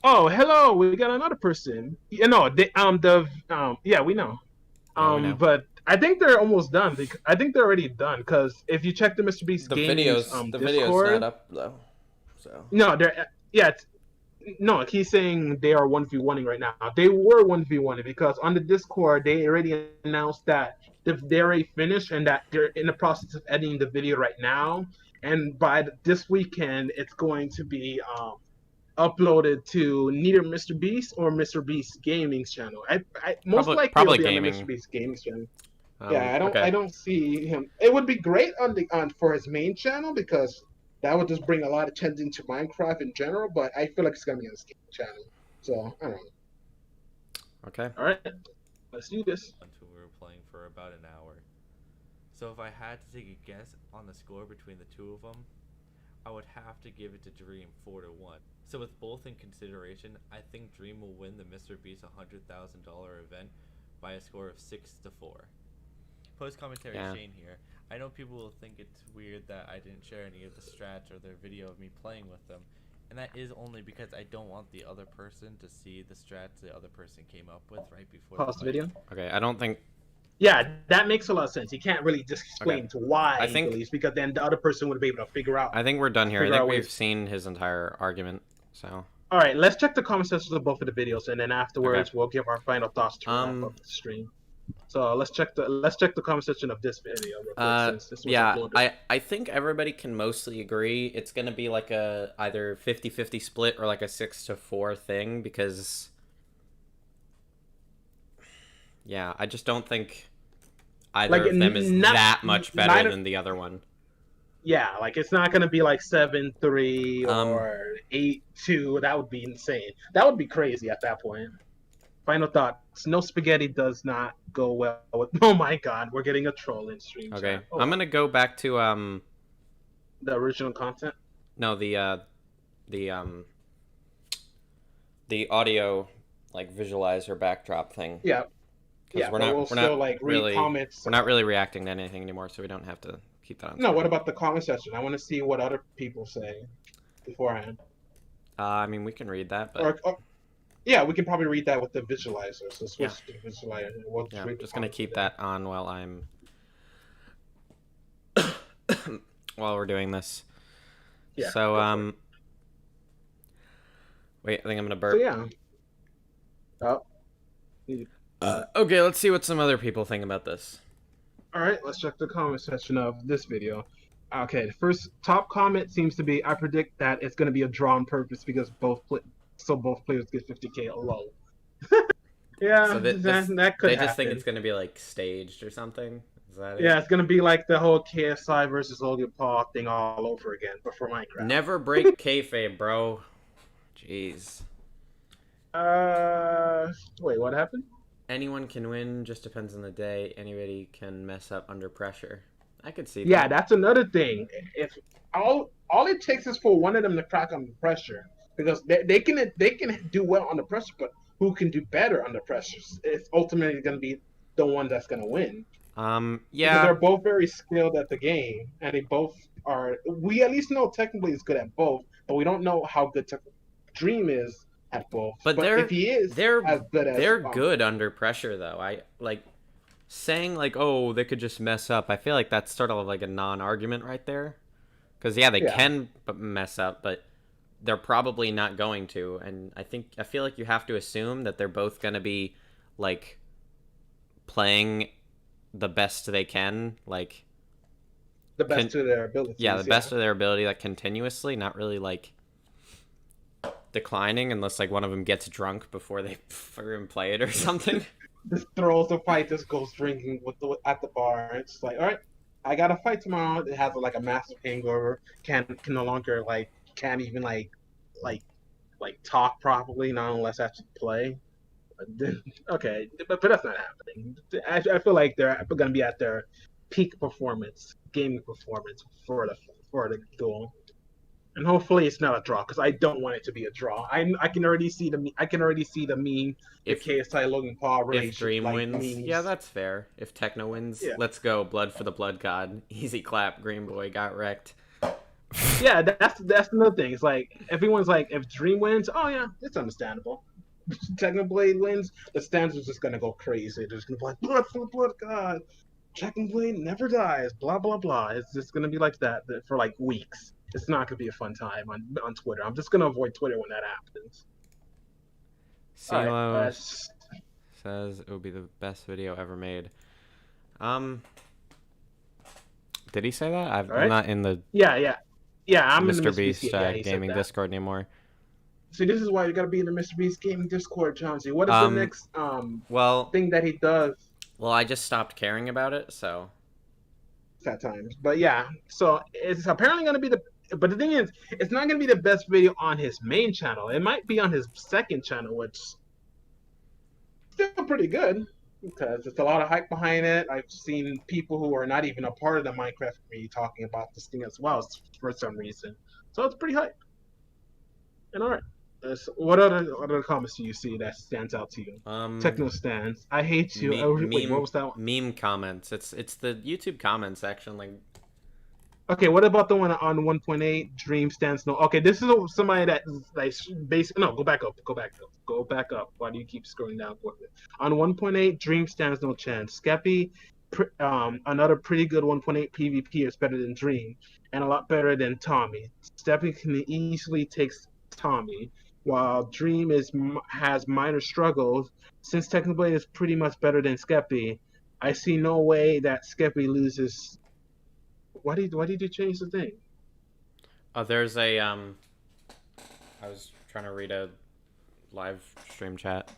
Oh, hello. We got another person. We know. We know. But I think they're almost done. I think they're already done because if you check the MrBeast Gaming Discord, video's not up though. So no, No, he's saying they are 1v1ing right now. They were 1v1ing because on the Discord they already announced that they're already finished and that they're in the process of editing the video right now. And by this weekend, it's going to be uploaded to neither Mr. Beast or Mr. Beast Gaming's channel. I most likely it'll be on the Mr. Beast Gaming channel. Yeah, I don't see him. It would be great on for his main channel because that would just bring a lot of attention to Minecraft in general. But I feel like it's gonna be on his gaming channel. So I don't know. Okay. All right, let's do this. We were playing for about an hour. So if I had to take a guess on the score between the two of them, I would have to give it to Dream 4-1. So with both in consideration, I think Dream will win the Mr. Beast $100,000 event by a score of 6-4. Post commentary Shane here. I know people will think it's weird that I didn't share any of the strats or their video of me playing with them, and that is only because I don't want the other person to see the strats the other person came up with right before pause the video. Okay, I don't think. Yeah, that makes a lot of sense. You can't really just explain to why I think, believes, because then the other person would be able to figure out. I think we're done here. I think we've seen his entire argument. So. All right, let's check the comment sections of both of the videos, and then afterwards we'll give our final thoughts to wrap up the stream. So let's check the comment section of this video. I think everybody can mostly agree it's gonna be like a either 50-50 split or like a 6-4 thing because. Yeah, I just don't think either of them is that much better than the other one. Yeah, like it's not gonna be like 7-3 or 8-2. That would be insane. That would be crazy at that point. Final thoughts. No spaghetti does not go well with. Oh my god, we're getting a troll in stream. Okay, I'm gonna go back to the original content. No, the audio like visualizer backdrop thing. Yeah. Yeah, we're not really reacting to anything anymore, so we don't have to keep that on. No, what about the comment section? I want to see what other people say beforehand. I mean, we can read that, but yeah, we can probably read that with the visualizer. So switch to the visualizer. I'm just gonna keep that on while I'm while we're doing this. Yeah. So wait, I think I'm gonna burp. So yeah. Okay, let's see what some other people think about this. All right, let's check the comment section of this video. Okay, the first top comment seems to be, I predict that it's going to be a draw on purpose because both players get 50K alone. Yeah, so that could They just happen. think it's going to be like staged or something? Is that it? Yeah, it's going to be like the whole KSI versus Logan Paul thing all over again, but for Minecraft. Never break kayfabe, bro. Jeez. Wait, what happened? Anyone can win, just depends on the day. Anybody can mess up under pressure. I could see that. Yeah, that's another thing. If all it takes is for one of them to crack under pressure, because they can do well under pressure, but who can do better under pressure? It's ultimately going to be the one that's going to win. Yeah. Because they're both very skilled at the game, and they both are. We at least know Technoblade is good at both, but we don't know how good Dream is at both. But if he is, they're as good as they're good under pressure, though. I like saying like, oh, they could just mess up. I feel like that's sort of like a non-argument right there, because they can mess up, but they're probably not going to. And I feel like you have to assume that they're both going to be like playing the best they can, like the best to their ability. Yeah, the best of their ability, like continuously, not really like declining unless like one of them gets drunk before they even play it or something. Just throws the fight, just goes drinking at the bar. It's like, all right, I got a fight tomorrow. It has like a massive hangover. Can no longer can't even like talk properly, not unless actually play. Okay, but that's not happening. I feel like they're going to be at their peak performance, gaming performance for the duel. And hopefully it's not a draw, because I don't want it to be a draw. I can already see the meme if KSI Logan Paul really if Dream wins. Memes. Yeah, that's fair. If Techno wins, let's go. Blood for the Blood God. Easy clap. Green Boy got wrecked. Yeah, that's another thing. It's like everyone's like, if Dream wins, oh yeah, it's understandable. Technoblade wins, the stands are just gonna go crazy. They're just gonna be like, Blood for the Blood God. Technoblade never dies. Blah blah blah. It's just gonna be like that for like weeks. It's not gonna be a fun time on Twitter. I'm just gonna avoid Twitter when that happens. All right. CeeLo says it would be the best video ever made. Did he say that? I'm not in the yeah. I'm in the Mr. Beast gaming Discord anymore. See, this is why you gotta be in the Mr. Beast gaming Discord, Chauncey. What is the next thing that he does? Well, I just stopped caring about it, so. At times, but yeah. So it's apparently gonna be But the thing is, it's not gonna be the best video on his main channel. It might be on his second channel, which still pretty good because it's a lot of hype behind it. I've seen people who are not even a part of the Minecraft community talking about this thing as well for some reason. So it's pretty hype. And all right. What other comments do you see that stands out to you? Techno stands. I hate you. Wait, what was that one? Meme comments. It's the YouTube comment section. Like, okay, what about the one on 1.8? Dream stands no. Okay, this is somebody that like basically no. Go back up. Go back up. Why do you keep scrolling down? On 1.8, Dream stands no chance. Skeppy, another pretty good 1.8 PvP is better than Dream, and a lot better than Tommy. Skeppy can easily take Tommy, while Dream has minor struggles. Since Technoblade is pretty much better than Skeppy, I see no way that Skeppy loses. Why did you change the thing? There's a I was trying to read a live stream chat.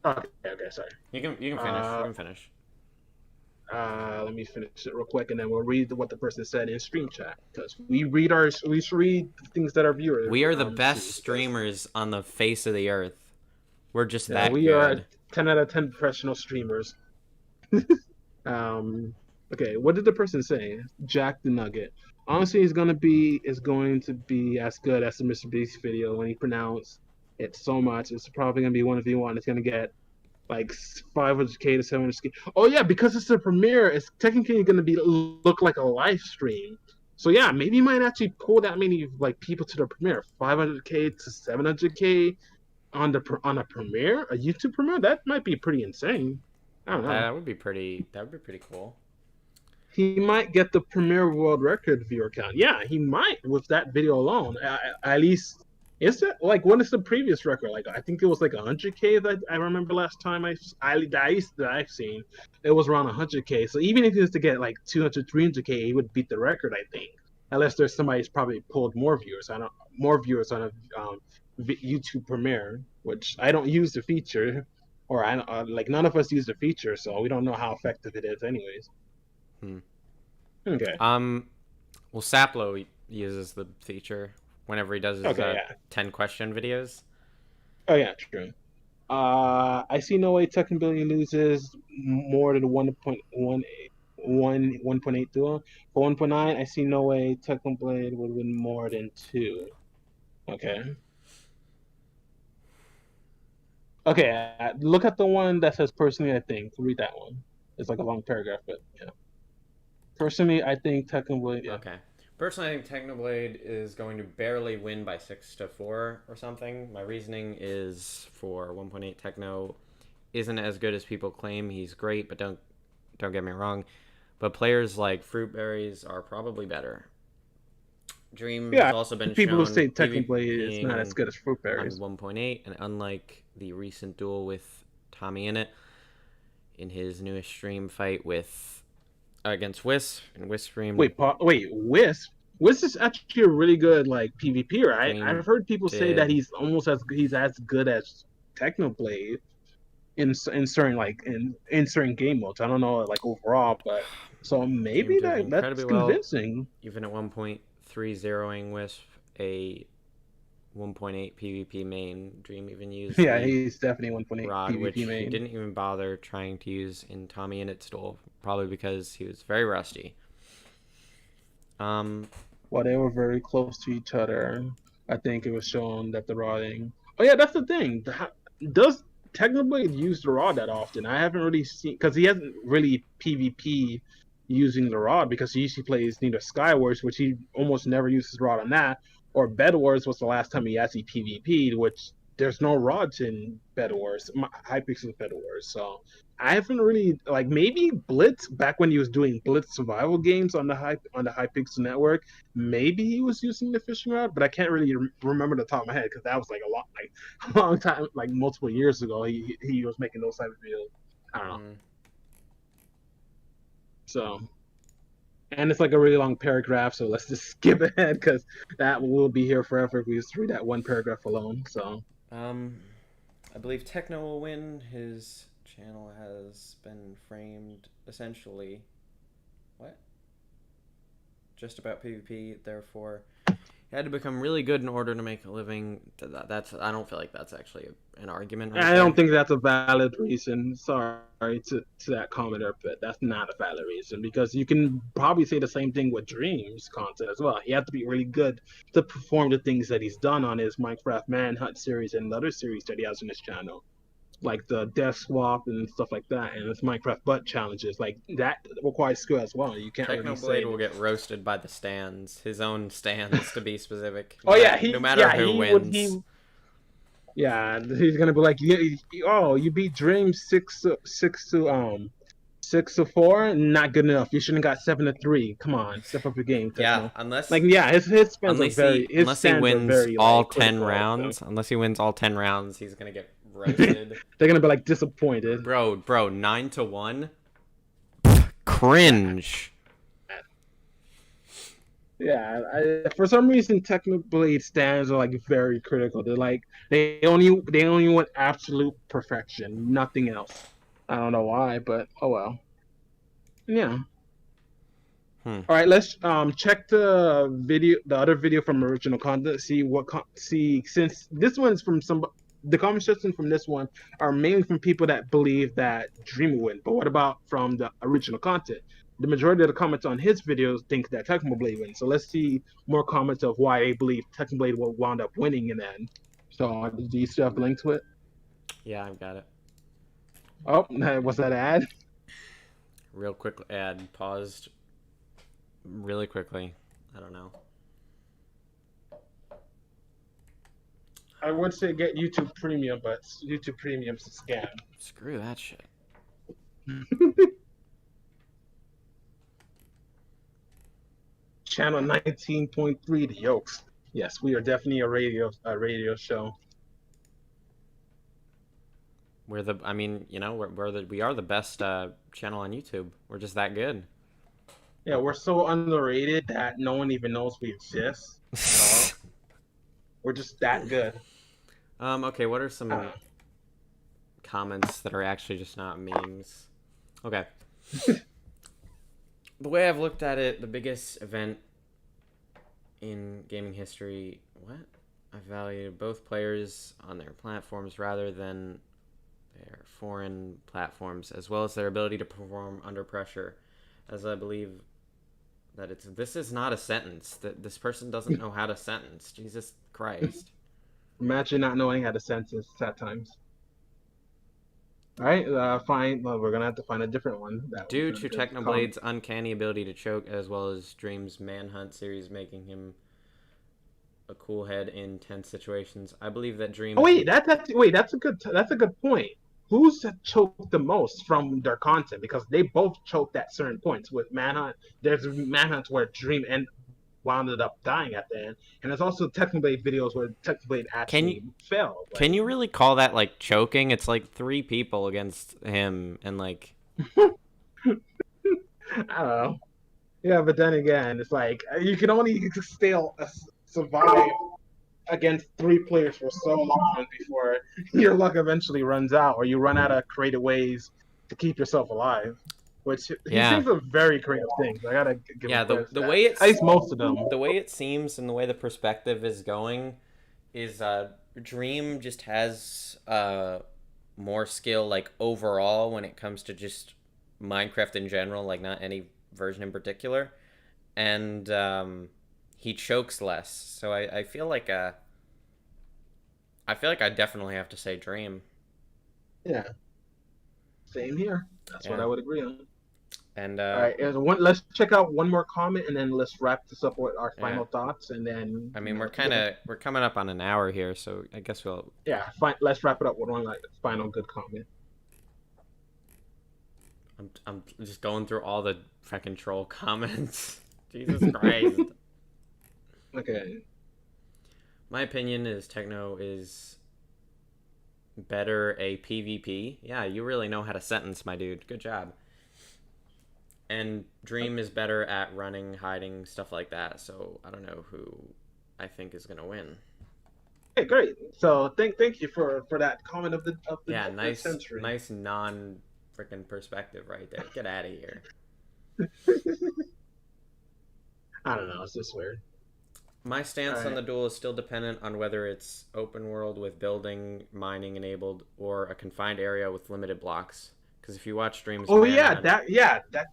Okay, sorry. You can finish. You can finish. Let me finish it real quick, and then we'll read what the person said in stream chat because we read things that our viewers. We are the best streamers on the face of the earth. We're just that we good. Are 10 out of 10 professional streamers. Okay, what did the person say? Jack the Nugget. Honestly, is going to be as good as the Mr. Beast video when he pronounced it so much. It's probably going to be 1v1. It's going to get like 500k to 700k. Oh yeah, because it's the premiere, it's technically going to look like a live stream. So yeah, maybe you might actually pull that many like people to the premiere. 500k to 700k on a premiere, a YouTube premiere. That might be pretty insane. I don't know. That would be pretty cool. He might get the premiere world record viewer count. Yeah, he might with that video alone. At least, is it like what is the previous record? Like I think it was like 100k that I remember last time that I've seen. It was around 100k. So even if he was to get like 200, 300k, he would beat the record. I think, unless there's somebody who's probably pulled more viewers. More viewers on a YouTube premiere, which I don't use the feature, or like none of us use the feature, so we don't know how effective it is, anyways. Okay. Well, Saplo uses the feature whenever he does his 10 question videos. Oh yeah, true. I see no way Technoblade loses more than 1.8 duo. For 1.9, I see no way Technoblade would win more than 2. Okay. Okay, look at the one that says personally, I think. Read that one. It's like a long paragraph, but yeah. Personally, I think Technoblade. Yeah. Okay. Personally, I think Technoblade is going to barely win by 6-4 or something. My reasoning is for 1.8 Techno isn't as good as people claim. He's great, but don't get me wrong. But players like Fruitberries are probably better. Dream has also been people shown who say Technoblade is not as good as Fruitberries on 1.8, and unlike the recent duel with Tommy in his newest stream fight against Wisp and Wisp stream. Wait, Wisp is actually a really good like PvP, right? I've heard people say that he's as good as Technoblade in certain game modes. I don't know like overall, but so maybe that's convincing. Well, even at 1.30ing Wisp, a 1.8 PvP main. Dream even used he's definitely 1.8 rod, PvP which main. He didn't even bother trying to use in Tommy Innett's duel, probably because he was very rusty. Well, they were very close to each other. I think it was shown that the rodding. Oh yeah, that's the thing. Does Technoblade use the rod that often? I haven't really seen because he hasn't really PvP using the rod because he usually plays neither Skywars, which he almost never uses rod on that, or Bed Wars was the last time he actually PvP'd, which there's no rods in Bed Wars, Hypixel Bed Wars. So I haven't really like maybe Blitz back when he was doing Blitz survival games on the Hypixel network. Maybe he was using the fishing rod, but I can't really remember the top of my head because that was like a long time, like multiple years ago. He was making those type of videos. I don't know. So. And it's like a really long paragraph, so let's just skip ahead because that will be here forever if we just read that one paragraph alone. So, I believe Techno will win. His channel has been framed essentially, what? Just about PvP. Therefore, he had to become really good in order to make a living. I don't feel like that's actually an argument. I don't think that's a valid reason. Sorry to that commenter, but that's not a valid reason because you can probably say the same thing with Dreams content as well. He had to be really good to perform the things that he's done on his Minecraft Manhunt series and other series that he has on his channel, like the Death Swap and stuff like that, and it's Minecraft butt challenges. Like that requires skill as well. You can't really say. Technoblade will get roasted by the stands, his own stands to be specific. No matter who wins. Yeah, he's gonna be like, you beat Dream 6-4, not good enough. You shouldn't have got 7-3. Come on, step up your game. Yeah, unless his fans are very unless he wins all 10 rounds. Unless he wins all 10 rounds, he's gonna get roasted. They're gonna be like disappointed. Bro, 9-1. Cringe. Yeah, for some reason, Technoblade stands are like very critical. They're like they only want absolute perfection, nothing else. I don't know why, but oh well. Yeah. All right, let's check the other video from original content. See since this one's from the comment section from this one are mainly from people that believe that Dream will win. But what about from the original content? The majority of the comments on his videos think that Technoblade wins. So let's see more comments of why they believe Technoblade will wound up winning in the end. So do you still have the link to it? Yeah, I've got it. Oh, was that an ad? Real quick ad. Paused really quickly. I don't know. I would say get YouTube Premium, but YouTube Premium's a scam. Screw that shit. Channel 19.3, The Yokes. Yes, we are definitely a radio show. We are the best channel on YouTube. We're just that good. Yeah, we're so underrated that no one even knows we exist. We're just that good. Okay, what are some comments that are actually just not memes? Okay. The way I've looked at it, the biggest event in gaming history, I value both players on their platforms rather than their foreign platforms, as well as their ability to perform under pressure, as I believe that this is not a sentence, that this person doesn't know how to sentence. Jesus Christ. Imagine not knowing how to sentence at times. All right, fine. Well, we're gonna have to find a different one. Due to Technoblade's uncanny ability to choke, as well as Dream's Manhunt series making him a cool head in tense situations, I believe that Dream. Oh wait, that's a good point. Who's choked the most from their content? Because they both choked at certain points. With Manhunt, there's Manhunt where Dream wound up dying at the end, and there's also Technoblade videos where Technoblade actually failed. Can you really call that like choking? It's like 3 people against him, and like I don't know. Yeah, but then again, it's like you can only still survive against 3 players for so long before your luck eventually runs out, or you run out of creative ways to keep yourself alive. Which he seems a very creative thing. I gotta give him the way it's at least most of them. The way it seems and the way the perspective is going is Dream just has more skill like overall when it comes to just Minecraft in general, like not any version in particular, and he chokes less. So I feel like I definitely have to say Dream. Yeah. Same here. That's what I would agree on. And All right, let's check out one more comment, and then let's wrap this up with our final thoughts, and then. I mean, we're coming up on an hour here, so I guess we'll. Yeah, fine. Let's wrap it up with one final good comment. I'm just going through all the fucking troll comments. Jesus Christ. Okay. My opinion is Techno is better a PvP. Yeah, you really know how to sentence, my dude. Good job. And Dream is better at running, hiding, stuff like that. So I don't know who I think is gonna win. Hey, great. So thank you for that comment of the century. Nice non freaking perspective right there. Get out of here. I don't know. It's just weird. My stance on the duel is still dependent on whether it's open world with building, mining enabled, or a confined area with limited blocks. Because if you watch streams, that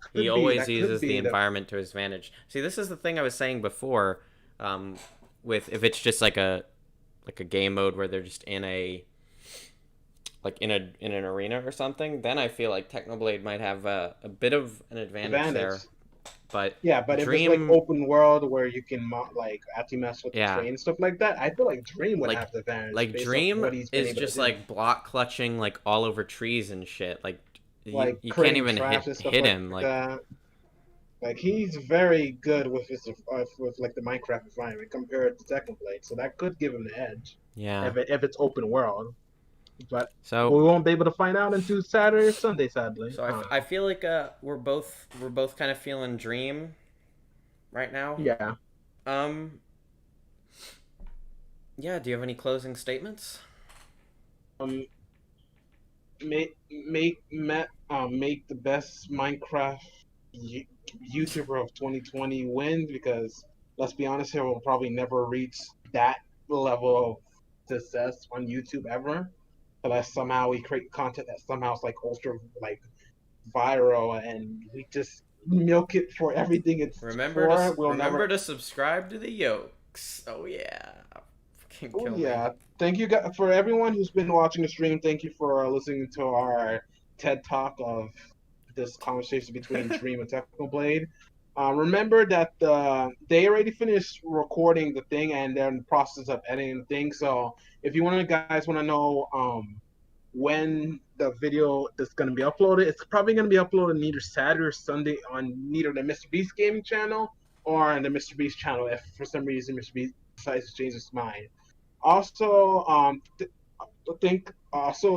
could he always uses the environment to his advantage. See, this is the thing I was saying before. With if it's just like a game mode where they're just in an arena or something, then I feel like Technoblade might have a bit of an advantage there. But Dream, if it's like open world where you can actually mess with the train and stuff like that, I feel like Dream would have the advantage. Like Dream is just like block clutching like all over trees and shit. Like you can't even hit him. Like he's very good with his with like the Minecraft environment compared to Technoblade, so that could give him the edge. Yeah. If it's open world. But so we won't be able to find out until Saturday or Sunday, sadly. So I feel like we're both kind of feeling Dream right now. Yeah. Yeah. Do you have any closing statements? Make the best Minecraft YouTuber of 2020 win, because let's be honest here, we'll probably never reach that level of success on YouTube ever. Unless somehow we create content that somehow is like ultra viral and we just milk it for everything it's remember to subscribe to the Yokes. Oh yeah. Thank you guys for everyone who's been watching the stream. Thank you for listening to our TED Talk of this conversation between Dream and Technoblade. Remember that they already finished recording the thing and they're in the process of editing the thing. So if you guys want to know when the video is going to be uploaded, it's probably going to be uploaded either Saturday or Sunday on either the Mr. Beast Gaming channel or on the Mr. Beast channel if for some reason Mr. Beast decides to change his mind. Also,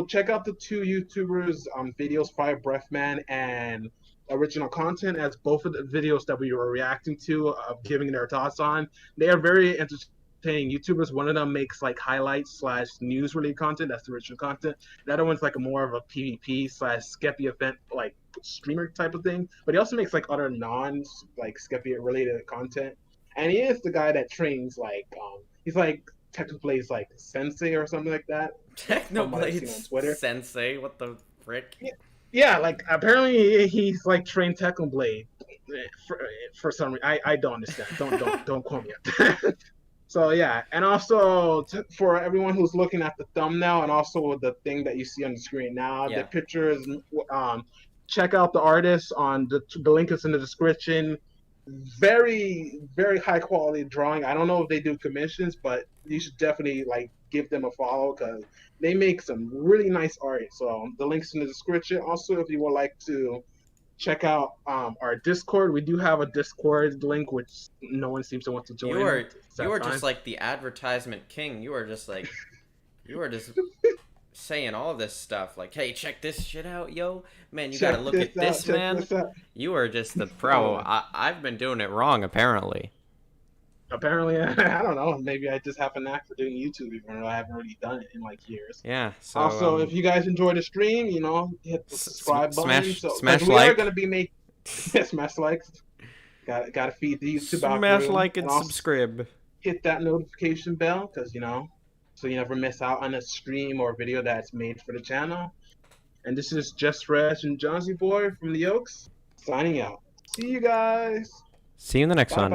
check out the two YouTubers' videos, Fire Breathman and Original Content, as both of the videos that we were reacting to, giving their thoughts on. They are very entertaining YouTubers. One of them makes like highlights / news related content. That's the Original Content. The other one's like more of a PvP / Skeppy event like streamer type of thing. But he also makes like other Skeppy related content. And he is the guy that trains he's like Technoblade's like sensei or something like that. Technoblade's sensei? What the frick? Yeah, like apparently he's like trained Technoblade for some reason. I don't understand. Don't quote me. So yeah, and also for everyone who's looking at the thumbnail and also the thing that you see on the screen now, the pictures. Check out the artist on the link is in the description. Very, very high quality drawing. I don't know if they do commissions, but you should definitely give them a follow because they make some really nice art. So the link's in the description. Also, if you would like to check out our Discord, we do have a Discord link, which no one seems to want to join. You are just like the advertisement king. You are just saying all this stuff like, hey, check this shit out, yo, man, you gotta look at this, man. You are just the pro. I've been doing it wrong, apparently. I don't know, maybe I just have a knack for doing YouTube, even though I haven't really done it in years. Yeah, so also if you guys enjoy the stream, hit the subscribe button. Smash we like. Are gonna be making smash likes. Gotta feed the YouTube smash like and subscribe. Hit that notification bell because so you never miss out on a stream or video that's made for the channel. And this is Just Reg and Johnsy Boy from the Oaks signing out. See you guys. See you in the next one.